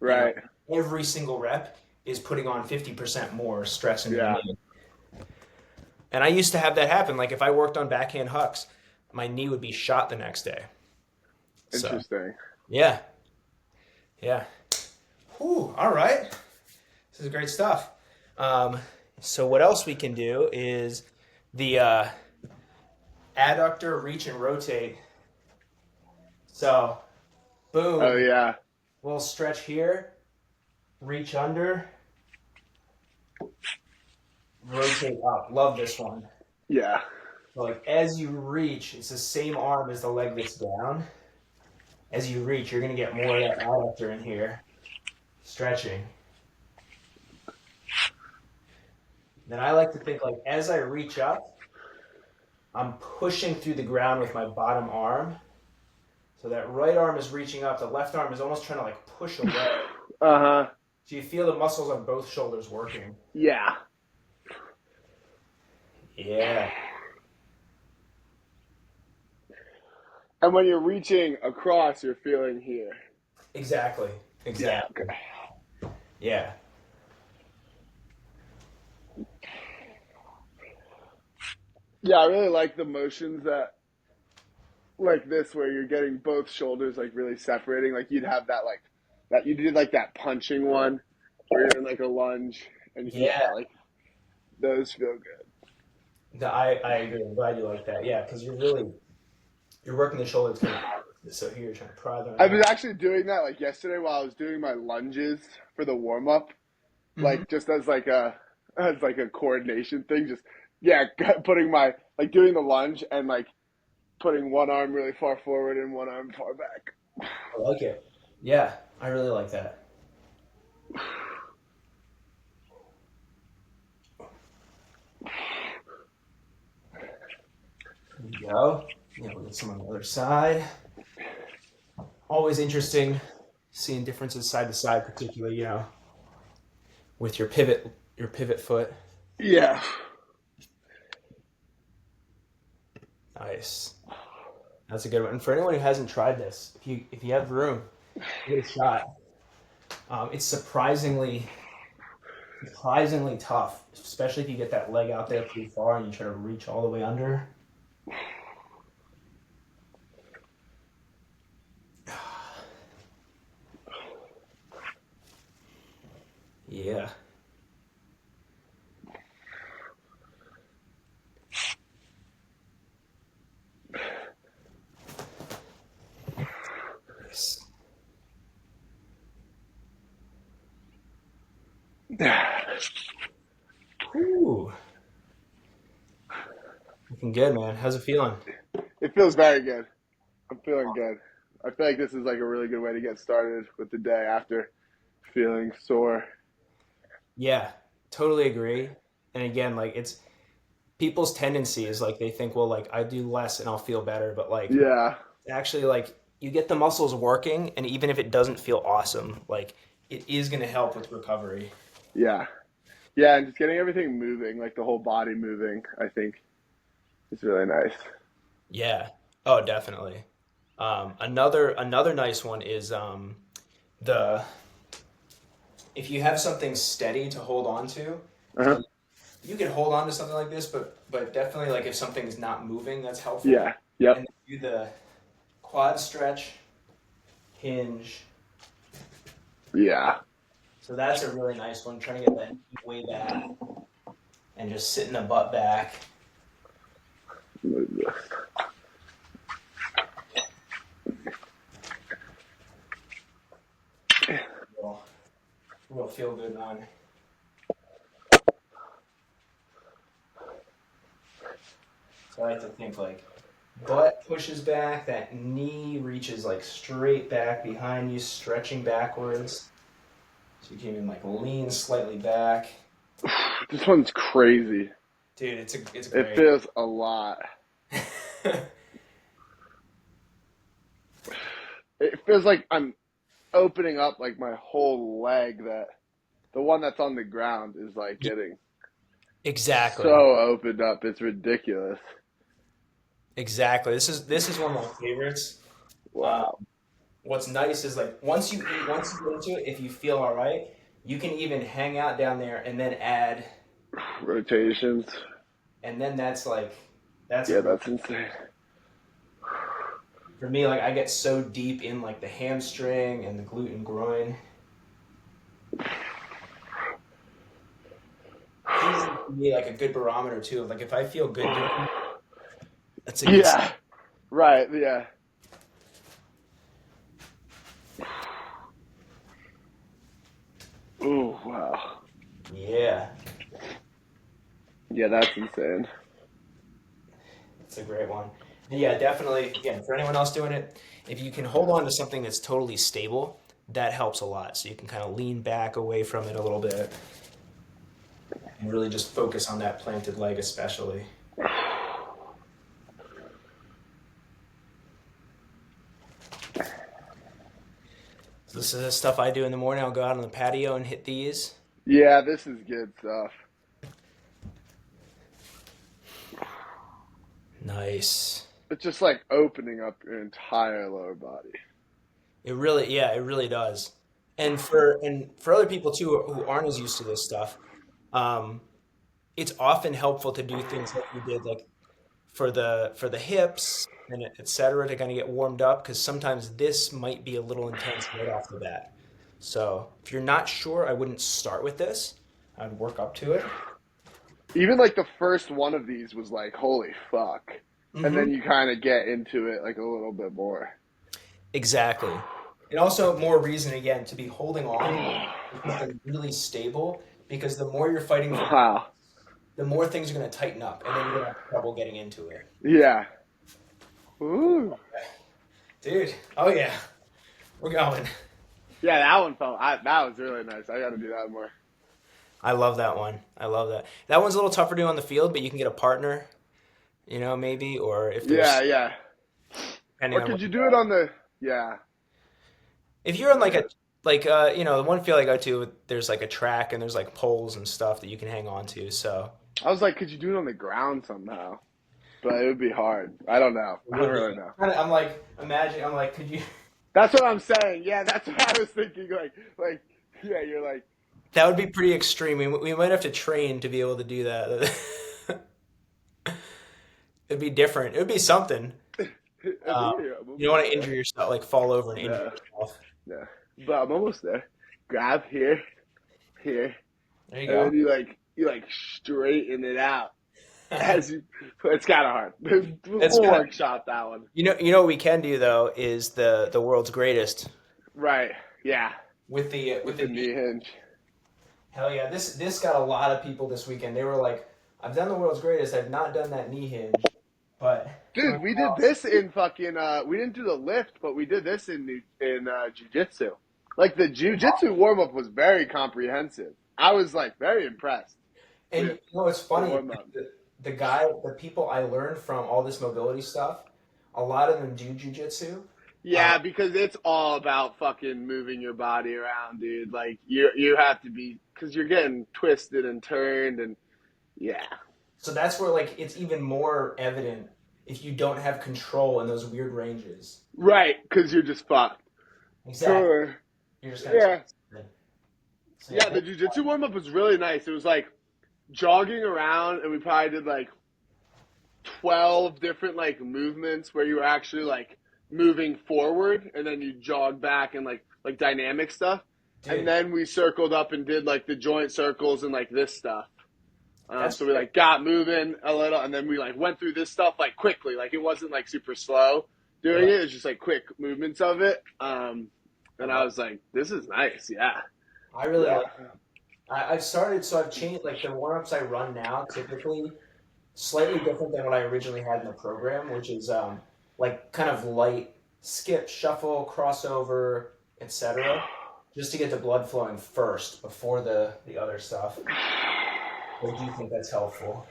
you know, Right. every single rep is putting on 50% more stress into the Yeah. knee. And I used to have that happen. Like if I worked on backhand hucks, my knee would be shot the next day. So Interesting. yeah, yeah. Ooh, all right. This is great stuff. Um, so what else we can do is the adductor reach and rotate. So Oh boom, yeah. little stretch here, reach under, rotate up. Love this one. Yeah. So like as you reach, it's the same arm as the leg that's down. As you reach, you're gonna get more of that adductor in here, stretching. Then I like to think like as I reach up, I'm pushing through the ground with my bottom arm. So that right arm is reaching up, the left arm is almost trying to like push away. Uh-huh. So you feel the muscles on both shoulders working. Yeah. Yeah, And when you're reaching across, you're feeling here. exactly. Yeah. Exactly. Okay. Yeah. Yeah, I really like the motions that like this where you're getting both shoulders like really separating. Like you'd have that like that you did like that punching one where you're in like a lunge and yeah, Yeah. like those feel good. No, I agree. I'm glad you like that. Yeah, because you're working the shoulders kind of opposite. So here you're trying to pry them I out. was actually doing that like yesterday while I was doing my lunges for the warm up, Hmm. like just as like a coordination thing. Just yeah, putting my like doing the lunge and like putting one arm really far forward and one arm far back. I like it. Yeah, I really like that. There you go. Yeah, we'll get some on the other side. Always interesting seeing differences side to side, particularly, with your pivot foot. Yeah. Nice. That's a good one. And for anyone who hasn't tried this, if you have room, give it a shot. It's surprisingly tough, especially if you get that leg out there pretty far and you try to reach all the way under. Yeah. Nice. Ooh, looking good, man. How's it feeling? It feels very good. I'm feeling good. I feel like this is like a really good way to get started with the day after feeling sore. Yeah, totally agree. And again, like it's people's tendency is like they think, well, like I do less and I'll feel better, but like Yeah, actually, like you get the muscles working, and even if it doesn't feel awesome, like it is going to help with recovery. yeah, yeah, and just getting everything moving, like the whole body moving, I think is really nice. Yeah. Oh, definitely. Another nice one is the if you have something steady to hold on to. Uh-huh. So you can hold on to something like this, but definitely like if something's not moving, that's helpful. Yeah, yep, And do the quad stretch, hinge. yeah. So that's a really nice one. Trying to get that knee way back and just sitting the butt back. Move this. Real, real feel good one. So I like to think like butt pushes back, that knee reaches like straight back behind you, stretching backwards. So you can even like lean slightly back. This one's crazy. Dude, it's It great. feels a lot. It feels like I'm opening up like my whole leg that the one that's on the ground is like getting so Exactly. opened up. It's ridiculous. Exactly. This is one of my favorites. Um, Wow. what's nice is like once you get into it, if you feel all right, you can even hang out down there and then add, Rotations. and then that's like that's a Yeah, real that's insane. For me, like I get so deep in like the hamstring and the glute and groin. It's usually for me like a good barometer too. Of, like if I feel good doing it, that's a good. Yeah. Right. Yeah. Oh wow. Yeah, Yeah, that's insane. it's a great one. And yeah, definitely. Again, for anyone else doing it, if you can hold on to something that's totally stable, that helps a lot. So you can kind of lean back away from it a little bit and really just focus on that planted leg, especially. So this is the stuff I do in the morning. I'll go out on the patio and hit these. Yeah, this is good stuff. Nice. It's just like opening up your entire lower body. It really, yeah, it really does. And for other people too who aren't as used to this stuff, um, it's often helpful to do things like you did, like for the hips and et cetera, to kind of get warmed up because sometimes this might be a little intense right off the bat. So if you're not sure, I wouldn't start with this. I'd work up to it. Even like the first one of these was like, holy fuck. And Hmm. then you kind of get into it like a little bit more. Exactly. And also more reason again to be holding on to something really stable because the more you're fighting for, Wow. the more things are going to tighten up and then you're going to have trouble getting into it. Yeah. Ooh. Dude, oh yeah, we're going. Yeah, that one felt. That was really nice. I got to do that more. I love that one. I love that. That one's a little tougher to do on the field, but you can get a partner, maybe, or if Yeah, there's, yeah. depending Or on could what you you do it got. on the? Yeah, If you're on like yeah. the one field I go to, there's like a track and there's like poles and stuff that you can hang on to. So I was like, could you do it on the ground somehow? But it would be hard. I don't know. it I don't would be. really know. I'm like, imagine. I'm like, could you? That's what I'm saying. Yeah, that's what I was thinking. Yeah, you're like, That would be pretty extreme. We might have to train to be able to do that. It'd be different. It would be something. I Um, think I'm you don't almost want to there. injure yourself, like fall over and injure No, yourself. no. But I'm almost there. Grab here, here, There you and then go. you straighten it out as you. It's kind of hard. It's We'll kind of workshop that one. what we can do though is the world's greatest Right. Yeah. with the with With the the knee. knee hinge. Hell yeah, this got a lot of people this weekend. They were like, "I've done the world's greatest. I've not done that knee hinge, but Dude, we did this in fucking. We didn't do the lift, but we did this in jujitsu. Like the jujitsu warm up was very comprehensive. I was like very impressed and with it's the funny. warm up. The people I learned from all this mobility stuff, a lot of them do jujitsu. Uh, Yeah, because it's all about fucking moving your body around, dude. Like you have to be because you're getting twisted and turned, and yeah, so that's where like it's even more evident if you don't have control in those weird ranges. right. Because you're just fucked. Exactly. So, You're just kind of yeah, twisted. So yeah, yeah. The jujitsu warm up was really nice. It was like jogging around, and we probably did like 12 different like movements where you were actually like moving forward and then you jog back and like dynamic stuff. And dude, then we circled up and did like the joint circles and like this stuff. that's So we like got moving a little and then we like went through this stuff like quickly. Like it wasn't like super slow doing right. it. It was just like quick movements of it. I And I love. was like, this is nice. Yeah. I really Yeah. like. I've started, so I've changed like the warm ups I run now. Typically, slightly different than what I originally had in the program, which is like kind of light skip, shuffle, crossover, etc. Just to get the blood flowing first before the other stuff. I do think that's helpful.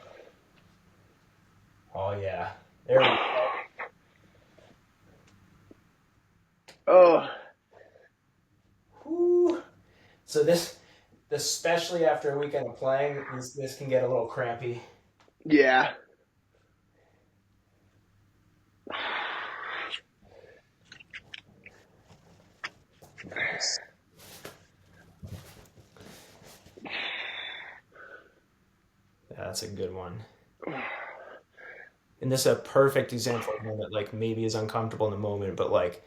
Oh yeah, there we go. Oh, Whew. So this, especially after a weekend of playing, this can get a little crampy. yeah. Nice. Yeah, that's a good one. and this is a perfect example of one that like maybe is uncomfortable in the moment, but like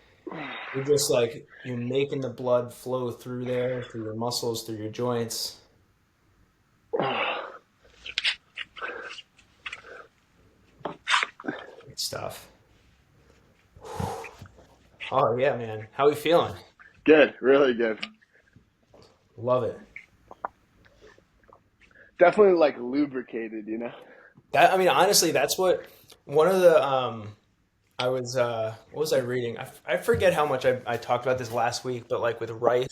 you're just like you're making the blood flow through there, through your muscles, through your joints. Good stuff. Oh yeah, man. How we feeling? Good, really good. Love it. Definitely like lubricated, you know? That I mean, honestly, that's what one of the I was what was I reading? I forget how much I talked about this last week, but like with rice,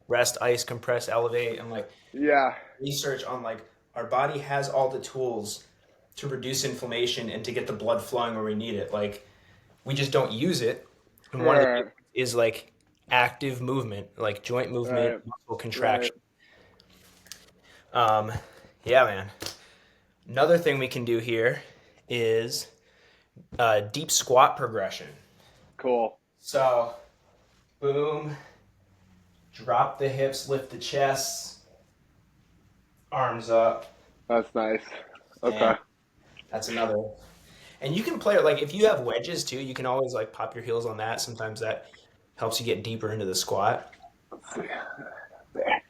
rest, ice, compress, elevate, and like Yeah. research on like our body has all the tools to reduce inflammation and to get the blood flowing where we need it. Like we just don't use it. And one of the big Right, ones is like active movement, like joint movement, right, muscle right. contraction. Um, yeah, man. Another thing we can do here is deep squat progression. Cool. So, boom, drop the hips, lift the chest, arms up, That's nice. Okay. and that's another. And you can play it like if you have wedges too, you can always like pop your heels on that. Sometimes that helps you get deeper into the squat. Let's see. There.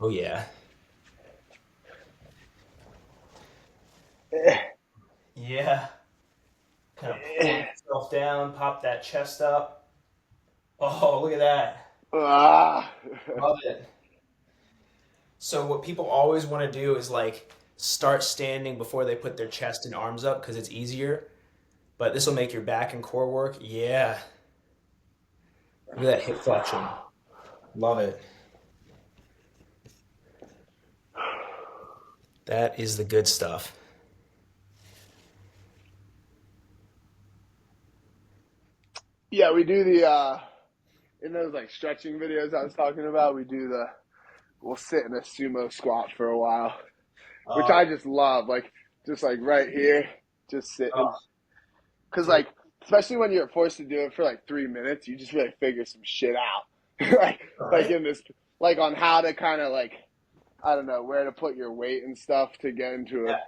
Oh yeah. Yeah. Kind of pull yourself down, pop that chest up. Oh, look at that. Ah. Love it. So what people always want to do is like start standing before they put their chest and arms up because it's easier. But this will make your back and core work. Yeah. Look at that hip flexion. Love it. That is the good stuff. Yeah, we do the in those like stretching videos I was talking about, we'll sit in a sumo squat for a while, which Oh, I just love. Like just like right here, just sitting. oh, Cause dude. like especially when you're forced to do it for like 3 minutes, you just really figure some shit out. All like right. in this like on how to kind of like I don't know where to put your weight and stuff to get into Yeah. it,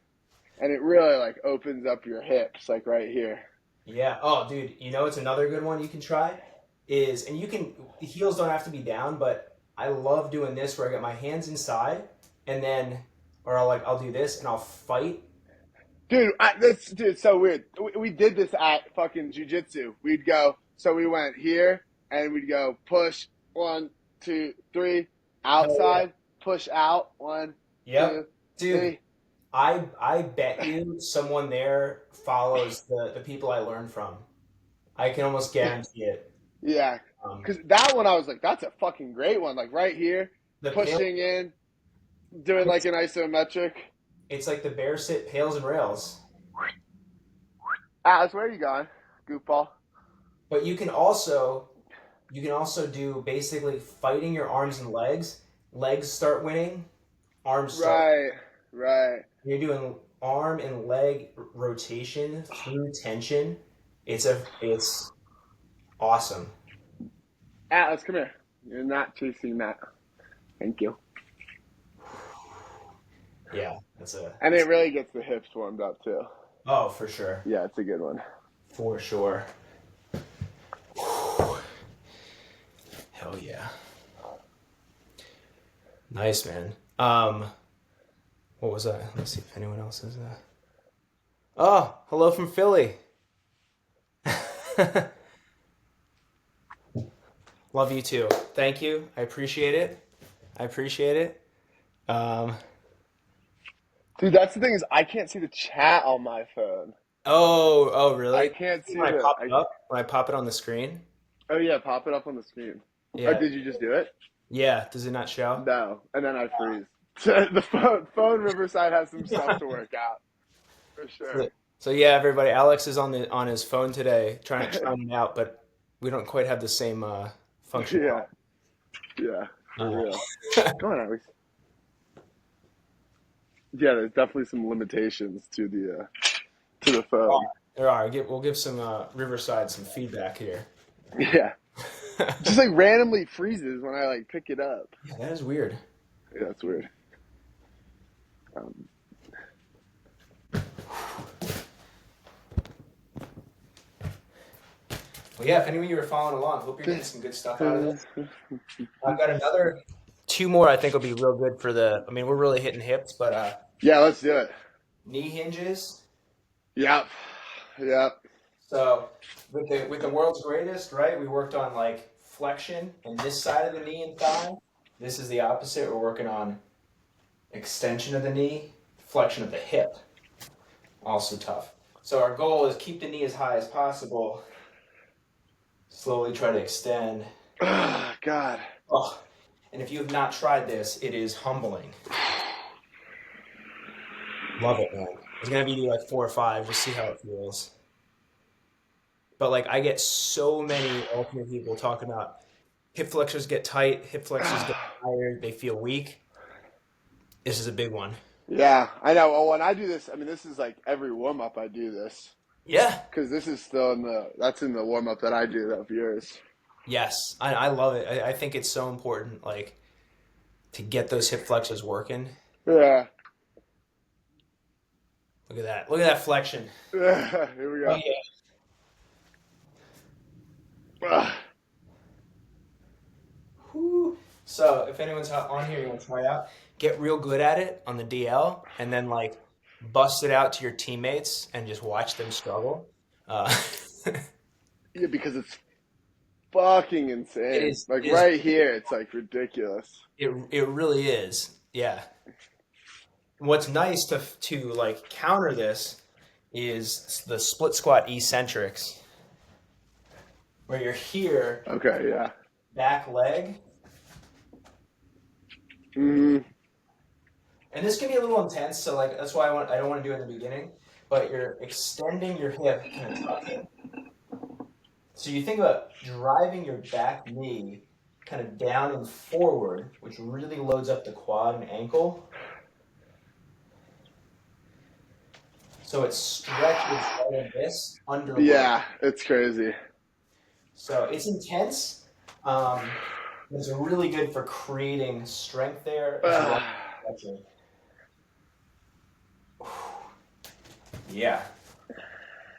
and it really like opens up your hips like right here. Yeah. Oh, dude, you know it's another good one you can try is, and you can, the heels don't have to be down, but I love doing this where I get my hands inside and then, or I'll do this and I'll fight. Dude, so weird. We did this at fucking jujitsu. We'd go, so we went here and we'd go push 1, 2, 3, Hell yeah. outside, push out, one, Yep. two, Dude, three. I bet you someone there follows the people I learned from. I can almost guarantee it. Yeah, Um, because that one I was like, that's a fucking great one. Like right here, the pale, pushing in, doing like it's, an isometric. it's like the bear sit pails and rails. Alice, where are you going? Goofball. But you can also do basically fighting your arms and legs. Legs start winning, arms start. Right, right. You're doing arm and leg rotation through tension. It's awesome. Atlas, come here. You're not chasing that. Thank you. Yeah, that's a And that's it really gets the hips warmed up too. oh for sure. Yeah, it's a good one. For sure. Hell yeah. Nice man. What was that? Let's see if anyone else is Oh, hello from Philly. Love you too. Thank you. I appreciate it. I appreciate it. Um, Dude, that's the thing is I can't see the chat on my phone. oh, I really? can't see When I the. pop it up, when I pop it on the screen. Oh yeah, pop it up on the screen. Oh, Yeah, did you just do it? yeah. Does it not show? No, and then I freeze. The phone Riverside has some stuff to work out for sure. So yeah, everybody. Alex is on his phone today, trying to chime it out, but we don't quite have the same Yeah, functionality. yeah, for Uh, real. Go on, Alex. Yeah, there's definitely some limitations to the phone. there are. We'll give some Riverside some feedback here. Yeah, just like randomly freezes when I like pick it up. Yeah, that is weird. Yeah, that's weird. Um, Well, yeah, if any of you are following along, hope you're getting some good stuff out of this. I've got another two more I think will be real good for the. I mean, we're really hitting hips, but Yeah, let's do it. knee hinges. Yep. Yep. So with the world's greatest, right? We worked on like flexion and this side of the knee and thigh. This is the opposite. We're working on extension of the knee, flexion of the hip. Also tough. So our goal is keep the knee as high as possible. Slowly try to extend. Oh, God. Oh, and if you have not tried this, it is humbling. Love it, man. It's gonna be like 4 or 5. Just see how it feels. But like I get so many ultimate people talking about hip flexors get tight, hip flexors get tired, they feel weak. This is a big one. Yeah, I know. Well, when I do this, I mean, this is like every warm up I do this Yeah. because this is still in that's in the warm up that I do of yours. Yes. I love it. I think it's so important, like, to get those hip flexors working. Yeah. Look at that. Look at that flexion. Yeah. Here we Oh go. yeah. Ah. Whew. So if anyone's on here, you want to try out, get real good at it on the DL, and then like bust it out to your teammates and just watch them struggle. Uh, Yeah, because it's fucking it insane. is. Like It is. right here, it's like ridiculous. It really is. Yeah. What's nice to like counter this is the split squat eccentrics, where you're here, Okay, yeah. back leg, Hmm. and this can be a little intense. So like that's why I don't want to do it in the beginning, but you're extending your hip, kind of tucking. So you think about driving your back knee kind of down and forward, which really loads up the quad and ankle. So it stretches all of this under load. Yeah, it's crazy. So it's intense. Um, it's really good for creating strength there as well Ah. as stretching. Yeah.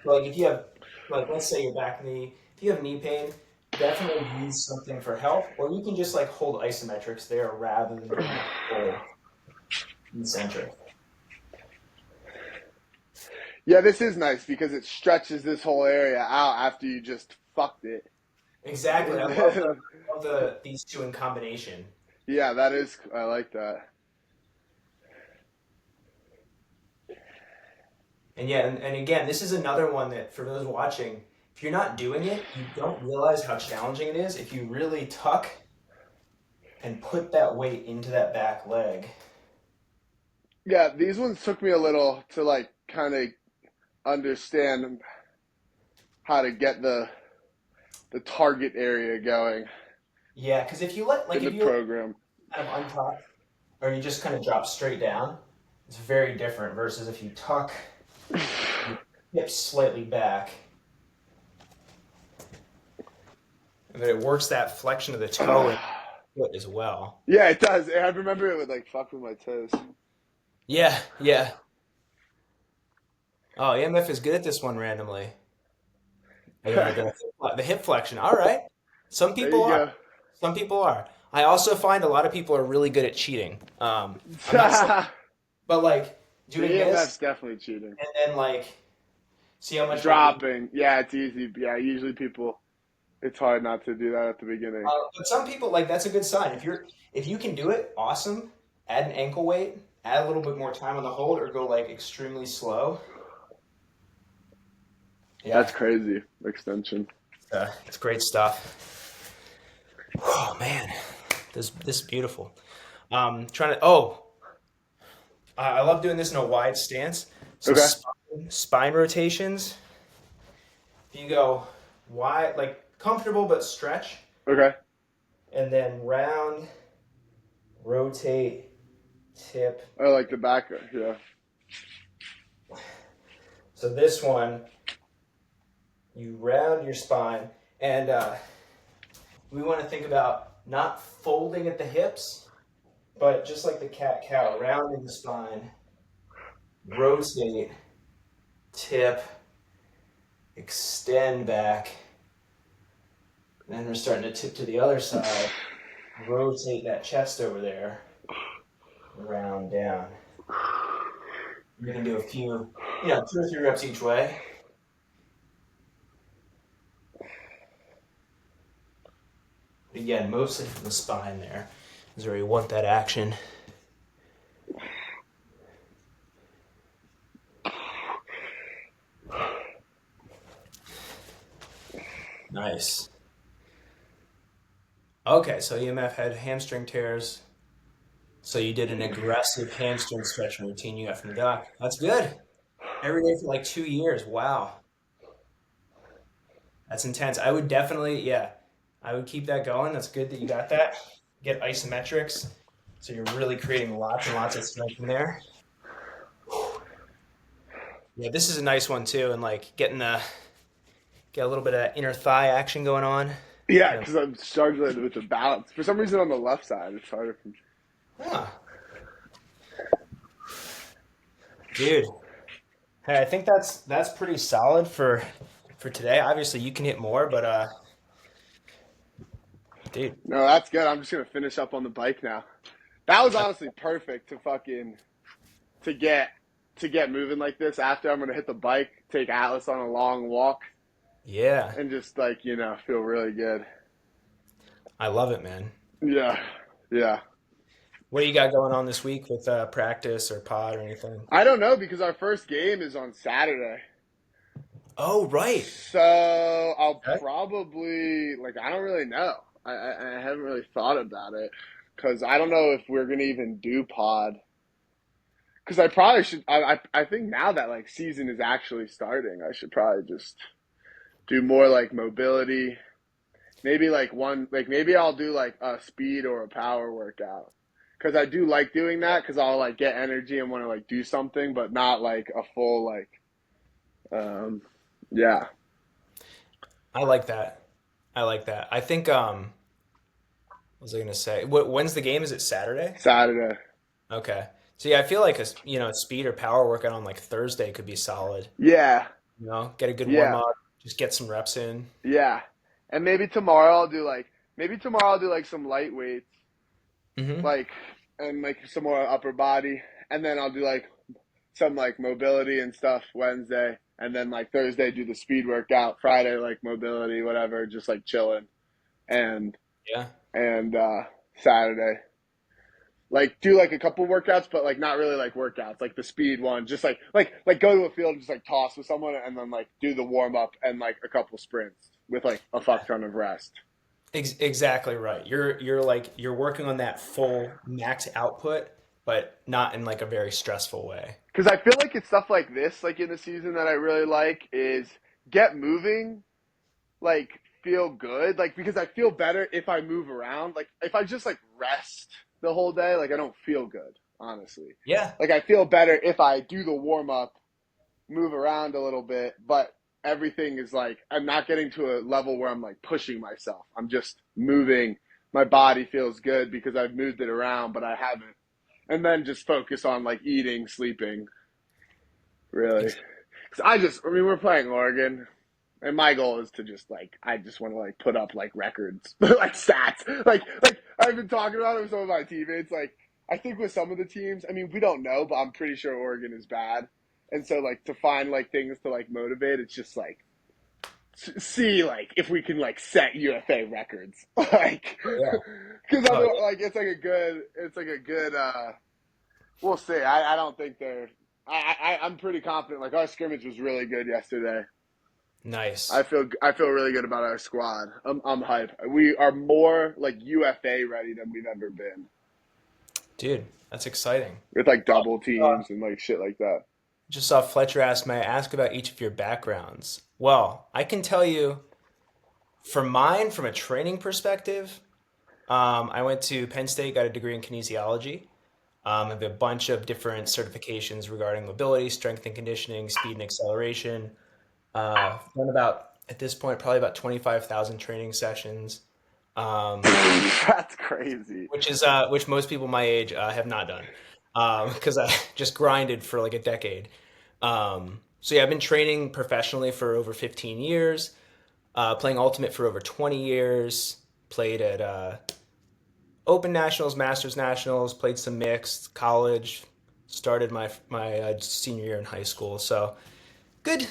So like if you have, like let's say your back knee, if you have knee pain, definitely use something for help, or you can just like hold isometrics there rather than doing the full eccentric. Yeah, this is nice because it stretches this whole area out after you just fucked it. Exactly. I love these two in combination. Yeah, that is. I like that. And yeah, and again, this is another one that for those watching, if you're not doing it, you don't realize how challenging it is. If you really tuck and put that weight into that back leg. Yeah, these ones took me a little to like kind of understand how to get the target area going Yeah, because if you let like in the if you let program. kind of untuck or you just kind of drop straight down, it's very different versus if you tuck your hips slightly back. And then it works that flexion of the toe and foot as well. Yeah, it does. I remember it would like fuck with my toes. Yeah, yeah. Oh, EMF is good at this one randomly. The hip flexion. All right. Some There people you are. go. Some people are. I also find a lot of people are really good at cheating. I'm not saying, but like The doing EMF's this definitely cheating. and then like see how much weight. Dropping. Yeah, it's easy. Yeah, usually people, it's hard not to do that at the beginning. But some people like that's a good sign. If you can do it, awesome. Add an ankle weight. Add a little bit more time on the hold, or go like extremely slow. Yeah, That's crazy. Extension. it's great stuff. Oh man, this is beautiful. Trying to. Oh, I love doing this in a wide stance. So Okay. spine rotations. If you go wide, like comfortable but stretch, Okay. and then round, rotate, tip. I like the back. Yeah. So this one, you round your spine, and we want to think about not folding at the hips, but just like the cat cow, rounding the spine, rotate, tip, extend back, And then we're starting to tip to the other side. Rotate that chest over there, around, down. You're gonna do a few, 2 or 3 reps each way. But again, mostly from the spine there is where you want that action. Nice. Okay, so EMF had hamstring tears. So you did an aggressive hamstring stretching routine you got from the doc. That's good. Every day for like 2 years. Wow. That's intense. I would definitely, yeah, I would keep that going. That's good that you got that. Get isometrics. So you're really creating lots and lots of strength in there. Yeah, this is a nice one too, and like get a little bit of inner thigh action going on. Yeah, Kind of, because I'm struggling with the balance. For some reason, on the left side, it's harder. ah, dude. Hey, I think that's pretty solid for today. Obviously, you can hit more, but dude, No, that's good. I'm just gonna finish up on the bike now. That was honestly perfect to fucking to get to get moving like this. After I'm gonna hit the bike, take Atlas on a long walk, yeah, and just like feel really good. I love it, man. Yeah, yeah. What do you got going on this week with practice or pod or anything? I don't know because our first game is on Saturday. Oh, right. So I'll Okay. probably like I don't really know. I haven't really thought about it because I don't know if we're gonna even do pod. Because I probably should. I think now that like season is actually starting, I should probably just do more like mobility. Maybe like one like maybe I'll do like a speed or a power workout. Because I do like doing that because I'll like get energy and want to like do something, but not like a full like um yeah. I like that. I like that. I think what was I gonna say? When's the game? Is it Saturday? Saturday. Okay. So yeah, I feel like a speed or power workout on like Thursday could be solid. Yeah, Get a good warm yeah. up, just get some reps in. Yeah. And maybe tomorrow I'll do like some light weights, Hmm. like and like some more upper body. And then I'll do like some like mobility and stuff Wednesday. And then like Thursday do the speed workout. Friday like mobility, whatever, just like chilling. And Yeah. and Saturday. Like do like a couple workouts, but like not really like workouts, like the speed one, just like go to a field and just like toss with someone and then like do the warm up and like a couple sprints with like a fuck ton of rest. Exactly right. You're working on that full max output, but not in like a very stressful way. Because I feel like it's stuff like this, like in the season that I really like is get moving, like feel good, like because I feel better if I move around. Like if I just like rest the whole day, like I don't feel good, honestly. Yeah. Like I feel better if I do the warm up, move around a little bit, but everything is like I'm not getting to a level where I'm like pushing myself. I'm just moving. My body feels good because I've moved it around, but I haven't. And then just focus on like eating, sleeping, really. Ex- Because I mean, we're playing Oregon, and my goal is to just like, I just want to like put up like records, like stats. Like I've been talking about it with some of my teammates. Like, I think with some of the teams, I mean, we don't know, but I'm pretty sure Oregon is bad. And so, like, to find like things to like motivate, it's just like see like if we can like set UFA records, like, Yeah. because Oh, other yeah. like it's like a good. We'll see. I don't think they're. I'm pretty confident. Like our scrimmage was really good yesterday. Nice. I feel really good about our squad. I'm hype. We are more like UFA ready than we've ever been Dude, that's exciting. with like Uh, double teams and like shit like that. just saw Fletcher ask, may I ask about each of your backgrounds? Well, I can tell you for mine, from a training perspective, I went to Penn State, got a degree in kinesiology. I have a bunch of different certifications regarding mobility, strength and conditioning, speed and acceleration. Done about, at this point, probably about 25,000 training sessions, um, That's crazy. which most people my age have not done because I just grinded for like a decade. So yeah, I've been training professionally for over 15 years. Playing Ultimate for over 20 years. Played at Open Nationals, Masters Nationals. Played some mixed college. Started my senior year in high school. So good,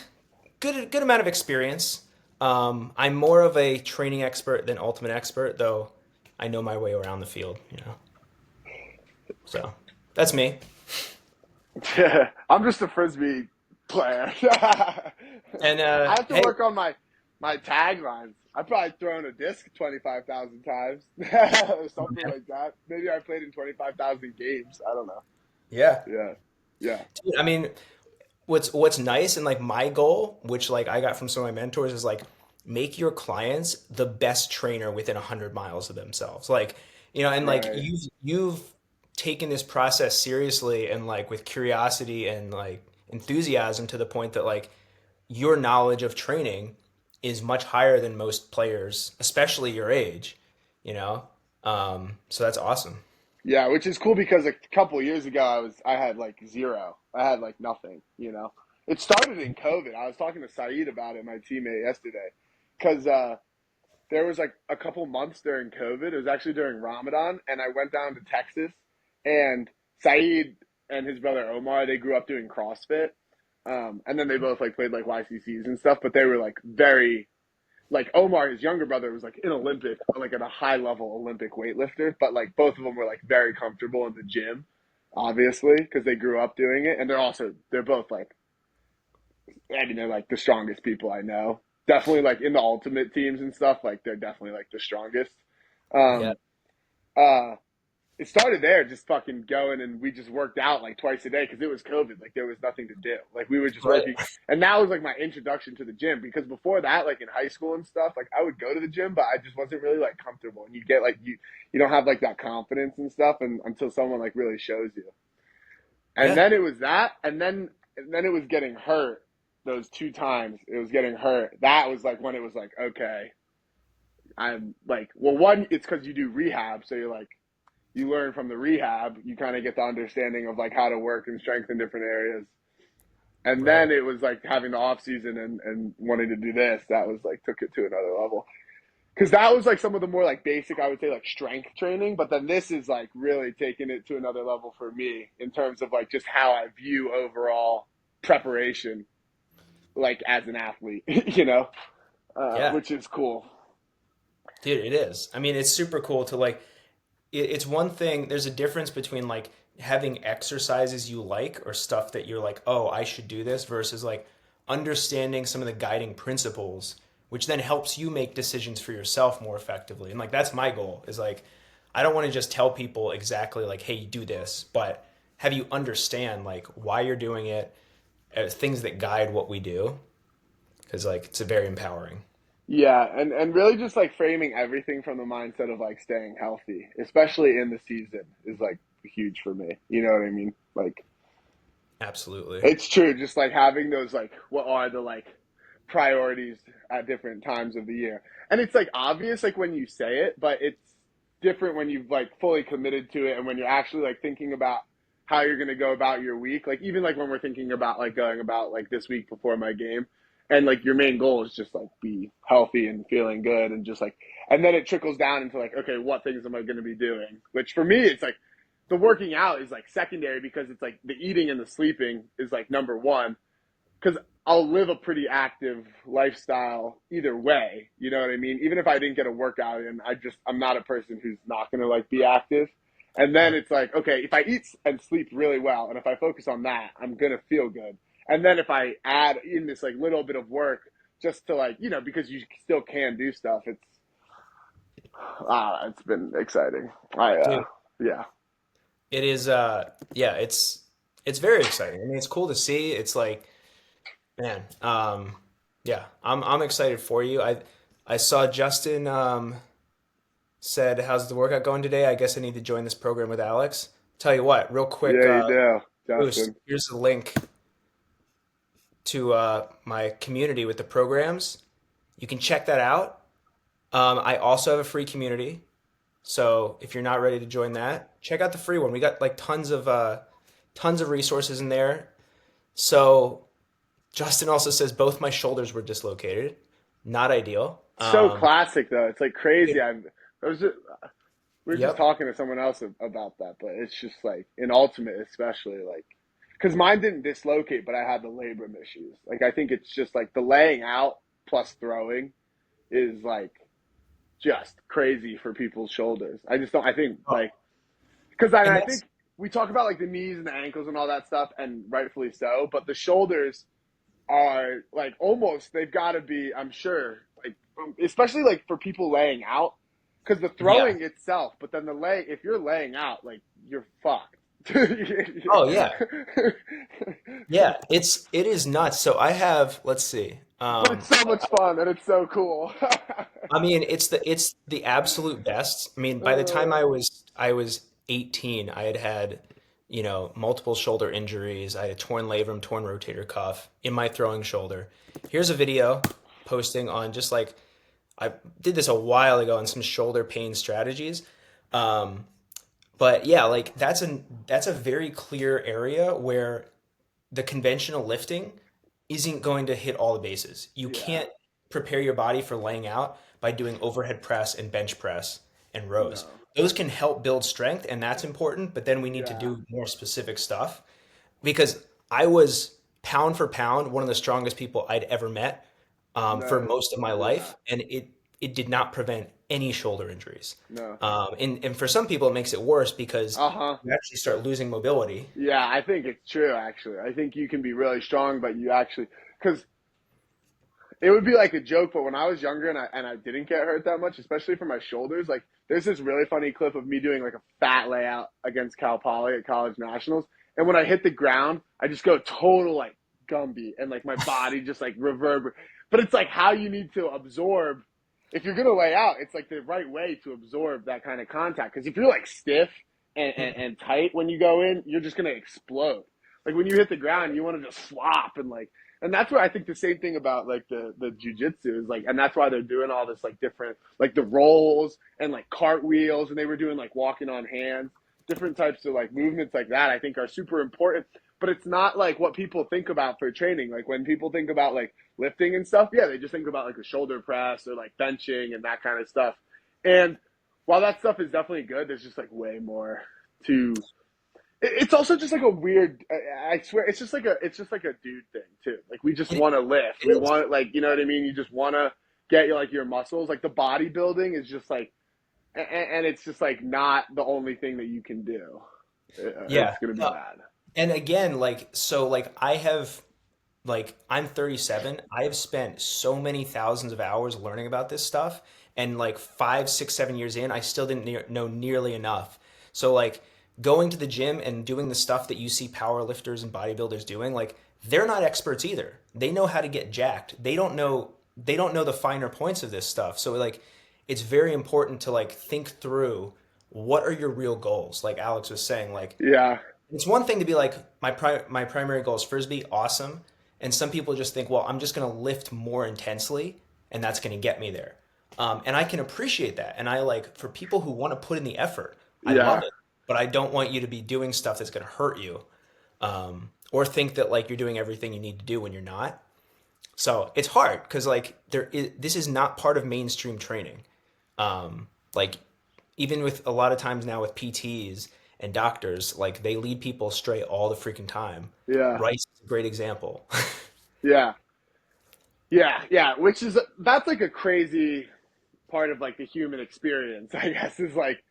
good amount of experience. I'm more of a training expert than ultimate expert, though. I know my way around the field. So that's me. Yeah, I'm just a frisbee player. I And have to hey, work on my taglines. I've probably thrown a disc 25,000 times or something like that. Maybe I played in 25,000 games. I don't know. yeah. Yeah, yeah, Dude, I mean, what's nice and like my goal, which like I got from some of my mentors, is like make your clients the best trainer within 100 miles of themselves. Like, and like right. you've taken this process seriously and like with curiosity and like enthusiasm to the point that like your knowledge of training is much higher than most players, especially your age, you know? So that's awesome. Yeah, which is cool because a couple years ago I had like zero. I had like nothing, you know. It started in COVID. I was talking to Saeed about it, my teammate yesterday, because there was like a couple months during COVID. It was actually during Ramadan, and I went down to Texas, and Saeed and his brother Omar, they grew up doing CrossFit, and then they both like played like YCCs and stuff. But they were like very like Omar, his younger brother, was like an Olympic, like at a high level Olympic weightlifter. But like both of them were like very comfortable in the gym, obviously, because they grew up doing it, and they're both like I mean they're like the strongest people I know. Definitely like in the ultimate teams and stuff, like they're definitely like the strongest. Yeah. Um, uh, it started there, just fucking going, and we just worked out like twice a day because it was COVID. Like there was nothing to do. Like we were just Right. working, and that was like my introduction to the gym. Because before that, like in high school and stuff, like I would go to the gym, but I just wasn't really like comfortable. And you get like you don't have like that confidence and stuff, and until someone like really shows you. And Yeah. then it was that, and then it was getting hurt. Those two times it was getting hurt. That was like when it was like okay, I'm like well one it's because you do rehab, so you're like you learn from the rehab, you kind of get the understanding of like how to work and strengthen different areas. And Right. then it was like having the off season and wanting to do this. That was like took it to another level. Because that was like some of the more like basic, I would say like strength training. But then this is like really taking it to another level for me in terms of like just how I view overall preparation, like as an athlete, Yeah. which is cool. Dude, it is. I mean, it's super cool to like it's one thing, there's a difference between like having exercises you like or stuff that you're like, "Oh, I should do this," versus like understanding some of the guiding principles, which then helps you make decisions for yourself more effectively. And like that's my goal is like I don't want to just tell people exactly like, "Hey, do this," but have you understand like why you're doing it, things that guide what we do, because like it's a very empowering. Yeah, and really just like framing everything from the mindset of like staying healthy, especially in the season, is like huge for me. You know what I mean? Like Absolutely. it's true, just like having those like what are the like priorities at different times of the year. And it's like obvious like when you say it, but it's different when you've like fully committed to it and when you're actually like thinking about how you're going to go about your week. Like even like when we're thinking about like going about like this week before my game and like your main goal is just like be healthy and feeling good and just like and then it trickles down into like okay, what things am I going to be doing? Which for me it's like the working out is like secondary because it's like the eating and the sleeping is like number one because I'll live a pretty active lifestyle either way. You know what I mean? Even if I didn't get a workout in, I'm not a person who's not gonna like be active. And then Right. it's like, okay, if I eat and sleep really well, and if I focus on that, I'm gonna feel good. And then if I add in this like little bit of work just to like, because you still can do stuff, it's been exciting. Dude, Yeah, it is yeah, it's very exciting. I mean, it's cool to see. It's like, man, yeah, I'm excited for you. I saw Justin said, "How's the workout going today? I guess I need to join this program with Alex." Tell you what, real quick yeah, you do, boost. Justin. Here's the link to my community with the programs. You can check that out. I also have a free community. So if you're not ready to join that, check out the free one. We got like tons of resources in there. So Justin also says both my shoulders were dislocated. not ideal. So classic though. It's like crazy. It, I was just, we were just yep. talking to someone else about that, but it's just like in ultimate, especially like, because mine didn't dislocate, but I had the labrum issues. Like I think it's just like the laying out plus throwing is like just crazy for people's shoulders. I just don't. I think Oh, like because I, and I that's think we talk about like the knees and the ankles and all that stuff, and rightfully so. But the shoulders are like almost they've got to be. I'm sure like especially like for people laying out because the yeah. throwing itself, but then the lay if you're laying out like you're fucked. Oh yeah. Yeah, it is nuts. So I have, let's see. But it's so much fun and it's so cool. I mean, it's the absolute best. I mean, by the time uh, I was 18, I had had, multiple shoulder injuries. I had a torn labrum, torn rotator cuff in my throwing shoulder. Here's a video posting on just like I did this a while ago on some shoulder pain strategies. Um, but yeah, like that's a very clear area where the conventional lifting isn't going to hit all the bases. You yeah, can't prepare your body for laying out by doing overhead press and bench press and rows. no, Those can help build strength, and that's important, but then we need to yeah, do more specific stuff because I was pound for pound one of the strongest people I'd ever met for no, most of my yeah, life, and it did not prevent any shoulder injuries. no, And for some people, it makes it worse because uh huh. you actually start losing mobility. Yeah, I think it's true, actually. I think you can be really strong, but you actually, because it would be like a joke, but when I was younger and I didn't get hurt that much, especially for my shoulders, like there's this really funny clip of me doing like a fat layout against Cal Poly at college nationals. And when I hit the ground, I just go total like Gumby and like my body just like reverberate. But it's like how you need to absorb. If you're going to lay out, it's like the right way to absorb that kind of contact. Because if you're like stiff and tight when you go in, you're just going to explode. Like when you hit the ground, you want to just swap and that's where I think the same thing about like the jujitsu is like, and that's why they're doing all this like different like the rolls and like cartwheels, and they were doing like walking on hands, different types of like movements like that. I think are super important, but it's not like what people think about for training. Like when people think about like lifting and stuff, yeah, they just think about like a shoulder press or like benching and that kind of stuff. And while that stuff is definitely good, there's just like way more to it's also just like a weird. I swear, it's just like a dude thing too. Like we just It, want to lift. it We is. want like you know what I mean. You just want to get like your muscles. Like the bodybuilding is just like, and it's just like not the only thing that you can do. Yeah. It's gonna be No. bad. And again, like I have like I'm 37. I have spent so many thousands of hours learning about this stuff, and like 5, 6, 7 years in, I still didn't know nearly enough. So like going to the gym and doing the stuff that you see power lifters and bodybuilders doing, like they're not experts either. They know how to get jacked. They don't know the finer points of this stuff. So like it's very important to like think through what are your real goals, like Alex was saying. Like Yeah, it's one thing to be like my primary goal is frisbee, awesome, and some people just think, well, I'm just going to lift more intensely, and that's going to get me there. And I can appreciate that, and I like for people who want to put in the effort, I love yeah, it, but I don't want you to be doing stuff that's going to hurt you, or think that like you're doing everything you need to do when you're not. So it's hard because like this is not part of mainstream training. Like even with a lot of times now with PTs and doctors, like they lead people astray all the freaking time. yeah, Rice is a great example. yeah, yeah. Which is that's like a crazy part of like the human experience. I guess is like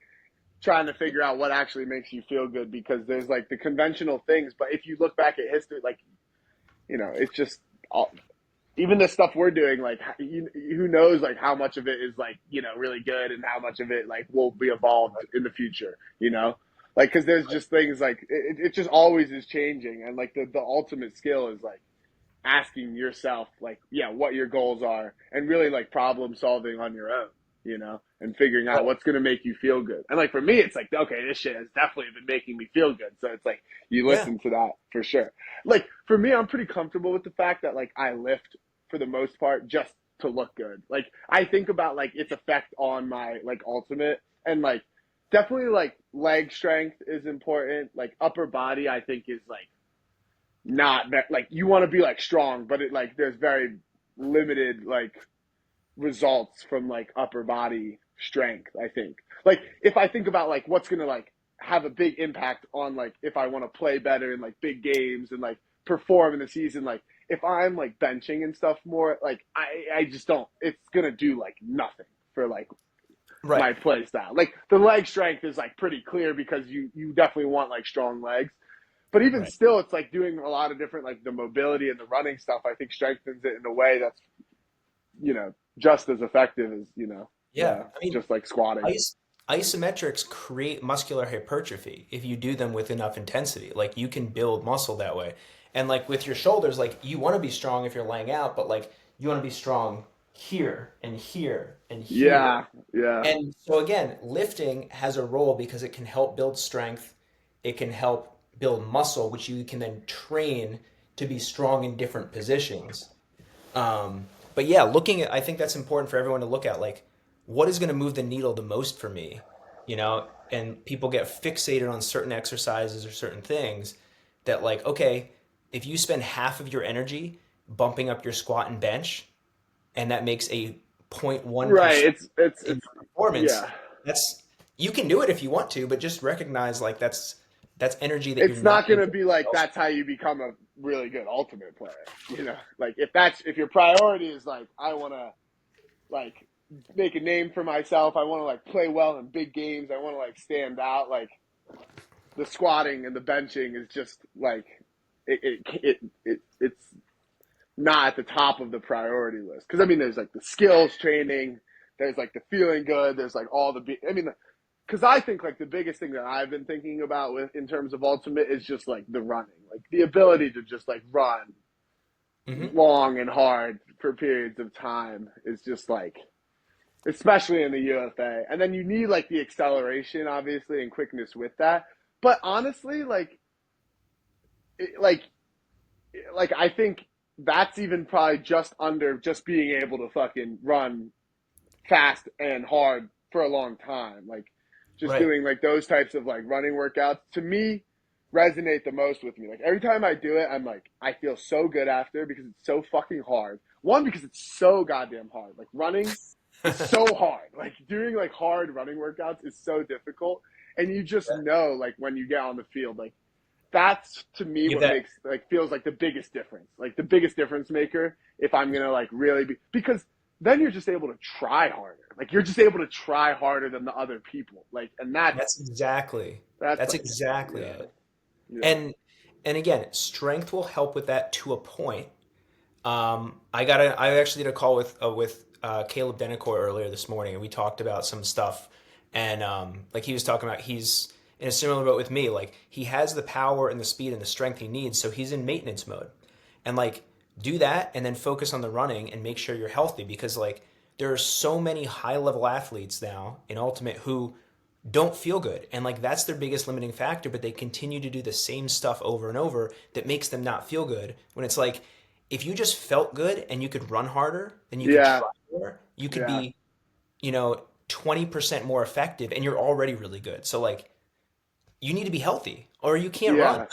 trying to figure out what actually makes you feel good because there's like the conventional things, but if you look back at history, like it's just all, even the stuff we're doing, like who knows, like how much of it is like really good and how much of it like will be evolved in the future, like because there's just things like it just always is changing, and like the ultimate skill is like asking yourself like what your goals are and really like problem solving on your own and figuring out Oh, what's going to make you feel good. And like for me it's like okay, this shit has definitely been making me feel good, so it's like you yeah. listen to that for sure. Like for me, I'm pretty comfortable with the fact that like I lift for the most part just to look good. Like I think about like its effect on my like ultimate, and like definitely like leg strength is important. Like upper body I think is like not that like you want to be like strong, but it like there's very limited like results from like upper body strength, I think. Like if I think about like what's gonna like have a big impact on like if I want to play better in like big games and like perform in the season, like if I'm like benching and stuff more, like I just don't, it's gonna do like nothing for like Right. my play style. Like the leg strength is like pretty clear because you definitely want like strong legs. But even Right. still, it's like doing a lot of different like the mobility and the running stuff. I think strengthens it in a way that's just as effective as Yeah. I mean, just like squatting. Is isometrics create muscular hypertrophy if you do them with enough intensity. Like you can build muscle that way. And like with your shoulders, like you want to be strong if you're laying out, but like you want to be strong here and here and here. Yeah, yeah, And so again, lifting has a role because it can help build strength, it can help build muscle, which you can then train to be strong in different positions. But yeah, looking at, I think that's important for everyone to look at, like, what is going to move the needle the most for me, and people get fixated on certain exercises or certain things that, like, okay, if you spend half of your energy bumping up your squat and bench, and that makes a right. 0.1% in It's your performance, yeah. that's, you can do it if you want to, but just recognize like that's energy that you're It's not not going gonna to be like that's how you become a really good ultimate player. Like if your priority is like I want to like make a name for myself, I want to like play well in big games, I want to like stand out. Like the squatting and the benching is just like it's not at the top of the priority list. Because I mean, there's like the skills training, there's like the feeling good, there's like all the. I mean, because I think like the biggest thing that I've been thinking about with in terms of ultimate is just like the running, like the ability to just like run hmm long and hard for periods of time is just like, especially in the UFA, and then you need like the acceleration, obviously, and quickness with that. But honestly, it, like I think that's even probably just under just being able to fucking run fast and hard for a long time. Like just Right. doing like those types of like running workouts to me resonate the most with me. Like every time I do it, I'm like I feel so good after because it's so fucking hard. One, because it's so goddamn hard. Like running is so hard. Like doing like hard running workouts is so difficult. And you just know like when you get on the field, like that's to me Give what that. makes like feels like the biggest difference, like the biggest difference maker. If I'm gonna like really be, because then you're just able to try harder. Like you're just able to try harder than the other people. Like, and That's exactly. that's That's like, exactly yeah, it. yeah, And and again, strength will help with that to a point. I actually did a call with Caleb Denacor earlier this morning, and we talked about some stuff. And like he was talking about, he's in a similar boat with me. Like he has the power and the speed and the strength he needs, so he's in maintenance mode. And like do that, and then focus on the running and make sure you're healthy because like there are so many high level athletes now in ultimate who don't feel good, and like that's their biggest limiting factor, but they continue to do the same stuff over and over that makes them not feel good, when it's like if you just felt good and you could run harder and you could yeah, try more, you could yeah, be 20% more effective, and you're already really good. So like you need to be healthy or you can't run. yeah,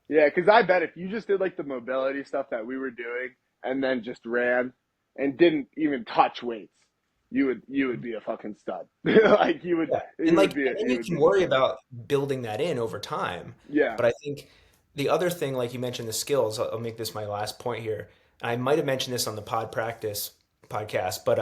yeah. Because I bet if you just did like the mobility stuff that we were doing and then just ran and didn't even touch weights, you would be a fucking stud. Like Yeah. And like and then you you would can be the worry shit. about building that in over time. Yeah. But I think the other thing, like you mentioned, the skills, I'll make this my last point here. I might have mentioned this on the Pod Practice podcast, but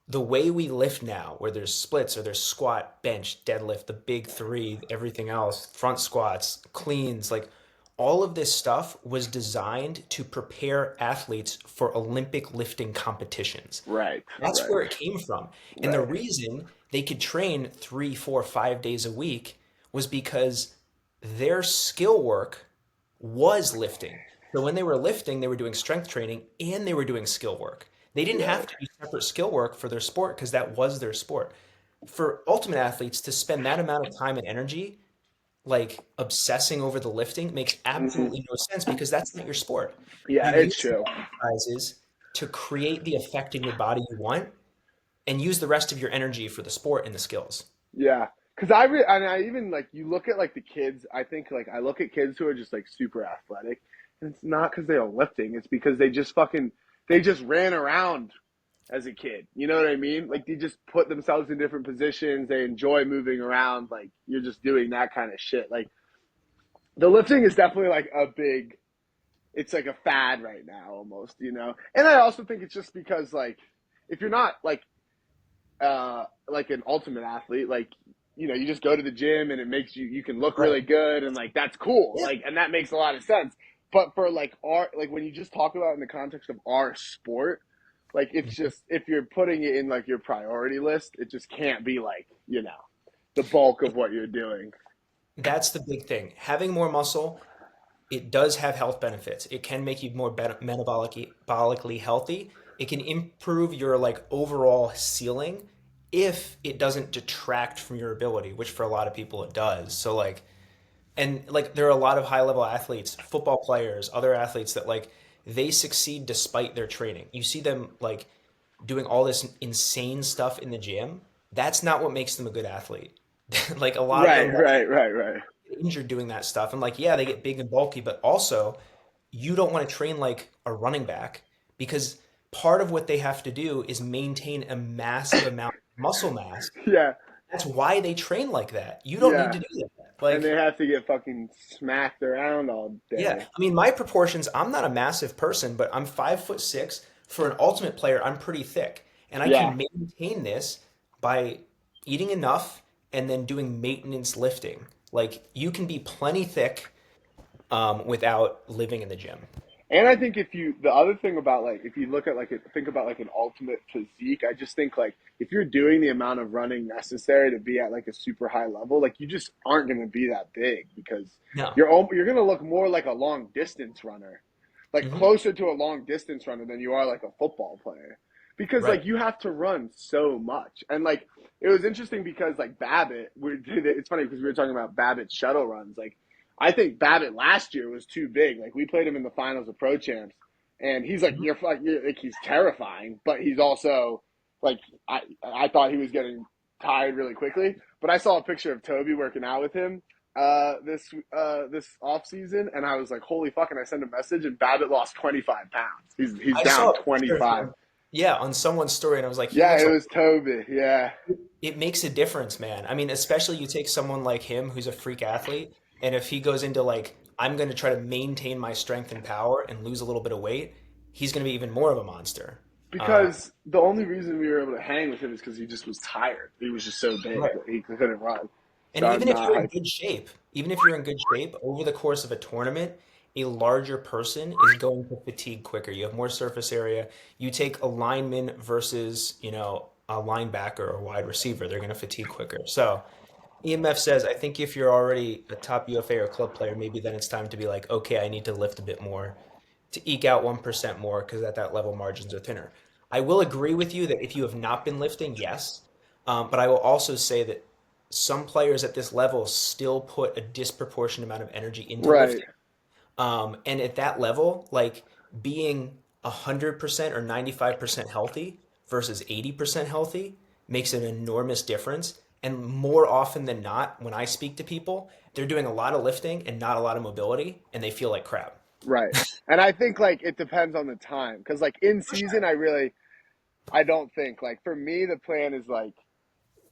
the way we lift now, where there's splits or there's squat, bench, deadlift, the big three, everything else, front squats, cleans, like all of this stuff was designed to prepare athletes for Olympic lifting competitions. Right. That's Right. where it came from. And the Right. reason they could train 3, 4, 5 days a week was because their skill work was lifting. So when they were lifting, they were doing strength training and they were doing skill work. They didn't have Right. to do separate skill work for their sport because that was their sport. For ultimate athletes to spend that amount of time and energy like obsessing over the lifting makes Hmm. absolutely no sense because that's not your sport. Yeah, You it's use the true. exercises to create the effect in your body you want and use the rest of your energy for the sport and the skills. Yeah, because and I even like you look at like the kids. I think like I look at kids who are just like super athletic, and it's not because they are lifting. It's because they just ran around as a kid. You know what I mean? Like they just put themselves in different positions. They enjoy moving around. Like you're just doing that kind of shit. Like the lifting is definitely like a big. It's like a fad right now, almost. And I also think it's just because like if you're not like an ultimate athlete, like you just go to the gym and it makes you can look Right. really good and like that's cool. Yeah. Like and that makes a lot of sense. But for like our like when you just talk about it in the context of our sport, like it's just if you're putting it in like your priority list, it just can't be like, the bulk of what you're doing. That's the big thing. Having more muscle, it does have health benefits. It can make you more metabolically healthy. It can improve your like overall ceiling if it doesn't detract from your ability, which for a lot of people it does. So like and like there are a lot of high level athletes, football players, other athletes that like they succeed despite their training. You see them like doing all this insane stuff in the gym. That's not what makes them a good athlete. Like a lot of Right, them right, right, right. get injured doing that stuff. And like, yeah, they get big and bulky, but also you don't want to train like a running back because part of what they have to do is maintain a massive amount of muscle mass. Yeah, That's why they train like that. You don't need yeah. to do that. And they Like, have to get fucking smacked around all yeah, day. I mean, my proportions, I'm not a massive person, but I'm 5'6". For an ultimate player, I'm pretty thick. And I Yeah. can maintain this by eating enough and then doing maintenance lifting. Like, you can be plenty thick without living in the gym. And I think the other thing about like, if you look at like, think about like an ultimate physique, I just think like, if you're doing the amount of running necessary to be at like a super high level, like you just aren't going to be that big because No. you're going to look more like a long distance runner, like Hmm. closer to a long distance runner than you are like a football player. Because like Right. you have to run so much. And like, it was interesting because like Babbitt, it's funny because we were talking about Babbitt's shuttle runs. Like, I think Babbitt last year was too big. Like we played him in the finals of Pro Champs, and he's like Mhm. you're like he's terrifying, but he's also like I thought he was getting tired really quickly. But I saw a picture of Toby working out with him this off season, and I was like, holy fuck! And I sent a message, and Babbitt lost 25 pounds. He's I down saw a twenty picture of five. him, yeah, on someone's story, and I was like, he Yeah, looks it like was Toby. Yeah, it makes a difference, man. I mean, especially you take someone like him who's a freak athlete, and if he goes into like, I'm going to try to maintain my strength and power and lose a little bit of weight, he's going to be even more of a monster. Uh, because the only reason we were able to hang with him is because he just was tired. He was just so big right. that he couldn't run. And So I'm even if not you're in hyped. good shape, even if you're in good shape over the course of a tournament, a larger person is going to fatigue quicker. You have more surface area. You take a lineman versus, a linebacker or a wide receiver, they're going to fatigue quicker. So, EMF says, I think if you're already a top UFA or club player, maybe then it's time to be like, okay, I need to lift a bit more to eke out 1% more because at that level margins are thinner. I will agree with you that if you have not been lifting, yes. But I will also say that some players at this level still put a disproportionate amount of energy into Right. lifting. And at that level, like being 100% or 95% healthy versus 80% healthy makes an enormous difference. And more often than not, when I speak to people, they're doing a lot of lifting and not a lot of mobility, and they feel like crap. Right. And I think like it depends on the time because like in For season, sure. I don't think like for me the plan is like,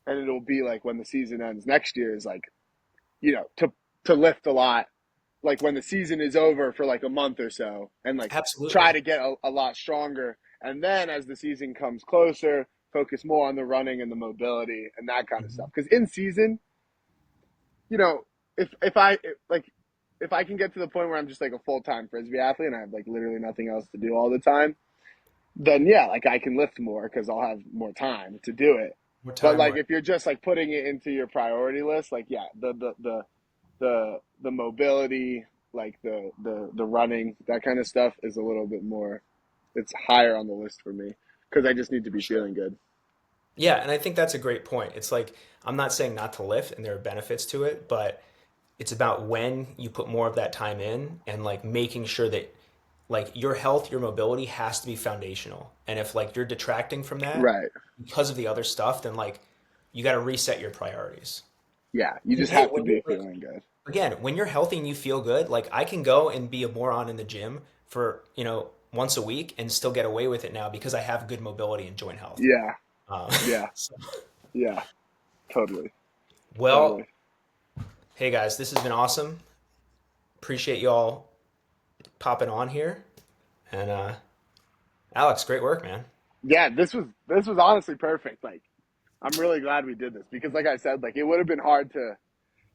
and it'll be like when the season ends next year is like to lift a lot like when the season is over for like a month or so and like try Absolutely. to get a lot stronger and then as the season comes closer focus more on the running and the mobility and that kind of stuff Mhm. because in season you know if I like if I can get to the point where I'm just like a full-time frisbee athlete and I have like literally nothing else to do all the time then yeah like I can lift more because I'll have more time to do it More but time, like more. if you're just like putting it into your priority list like yeah the mobility, like the running, that kind of stuff is a little bit more. It's higher on the list for me because I just need to For be sure. feeling good. Yeah, and I think that's a great point. It's like I'm not saying not to lift, and there are benefits to it, but it's about when you put more of that time in and like making sure that like your health, your mobility has to be foundational. And if like you're detracting from that Right. because of the other stuff, then like you got to reset your priorities. Yeah. You And just hey, have to when you're be like feeling good. again, when you're healthy and you feel good, like I can go and be a moron in the gym for, once a week and still get away with it now because I have good mobility and joint health. Yeah. Um, Yeah. so- Yeah. Totally. Totally. well, hey guys, this has been awesome. Appreciate y'all popping on here. And Alex, great work, man. Yeah, this was honestly perfect. Like, I'm really glad we did this because, like I said, like it would have been hard to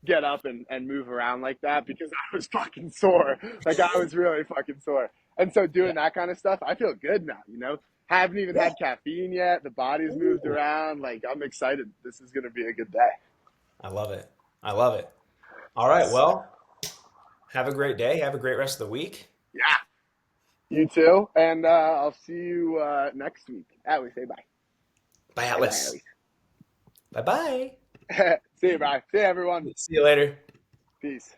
get up and move around like that because I was fucking sore. Like I was really fucking sore. And so Yeah. doing that kind of stuff, I feel good now, you know? Haven't even Yeah. had caffeine yet. The body's moved Ooh. around. Like I'm excited. This is gonna be a good day. I love it. I love it. All right. Well, have a great day. Have a great rest of the week. Yeah. You too. And I'll see you next week. Allie, say bye. Bye, Bye bye, Atlas. Allie. Bye bye. See you, bye. See you, everyone. See you later. Peace.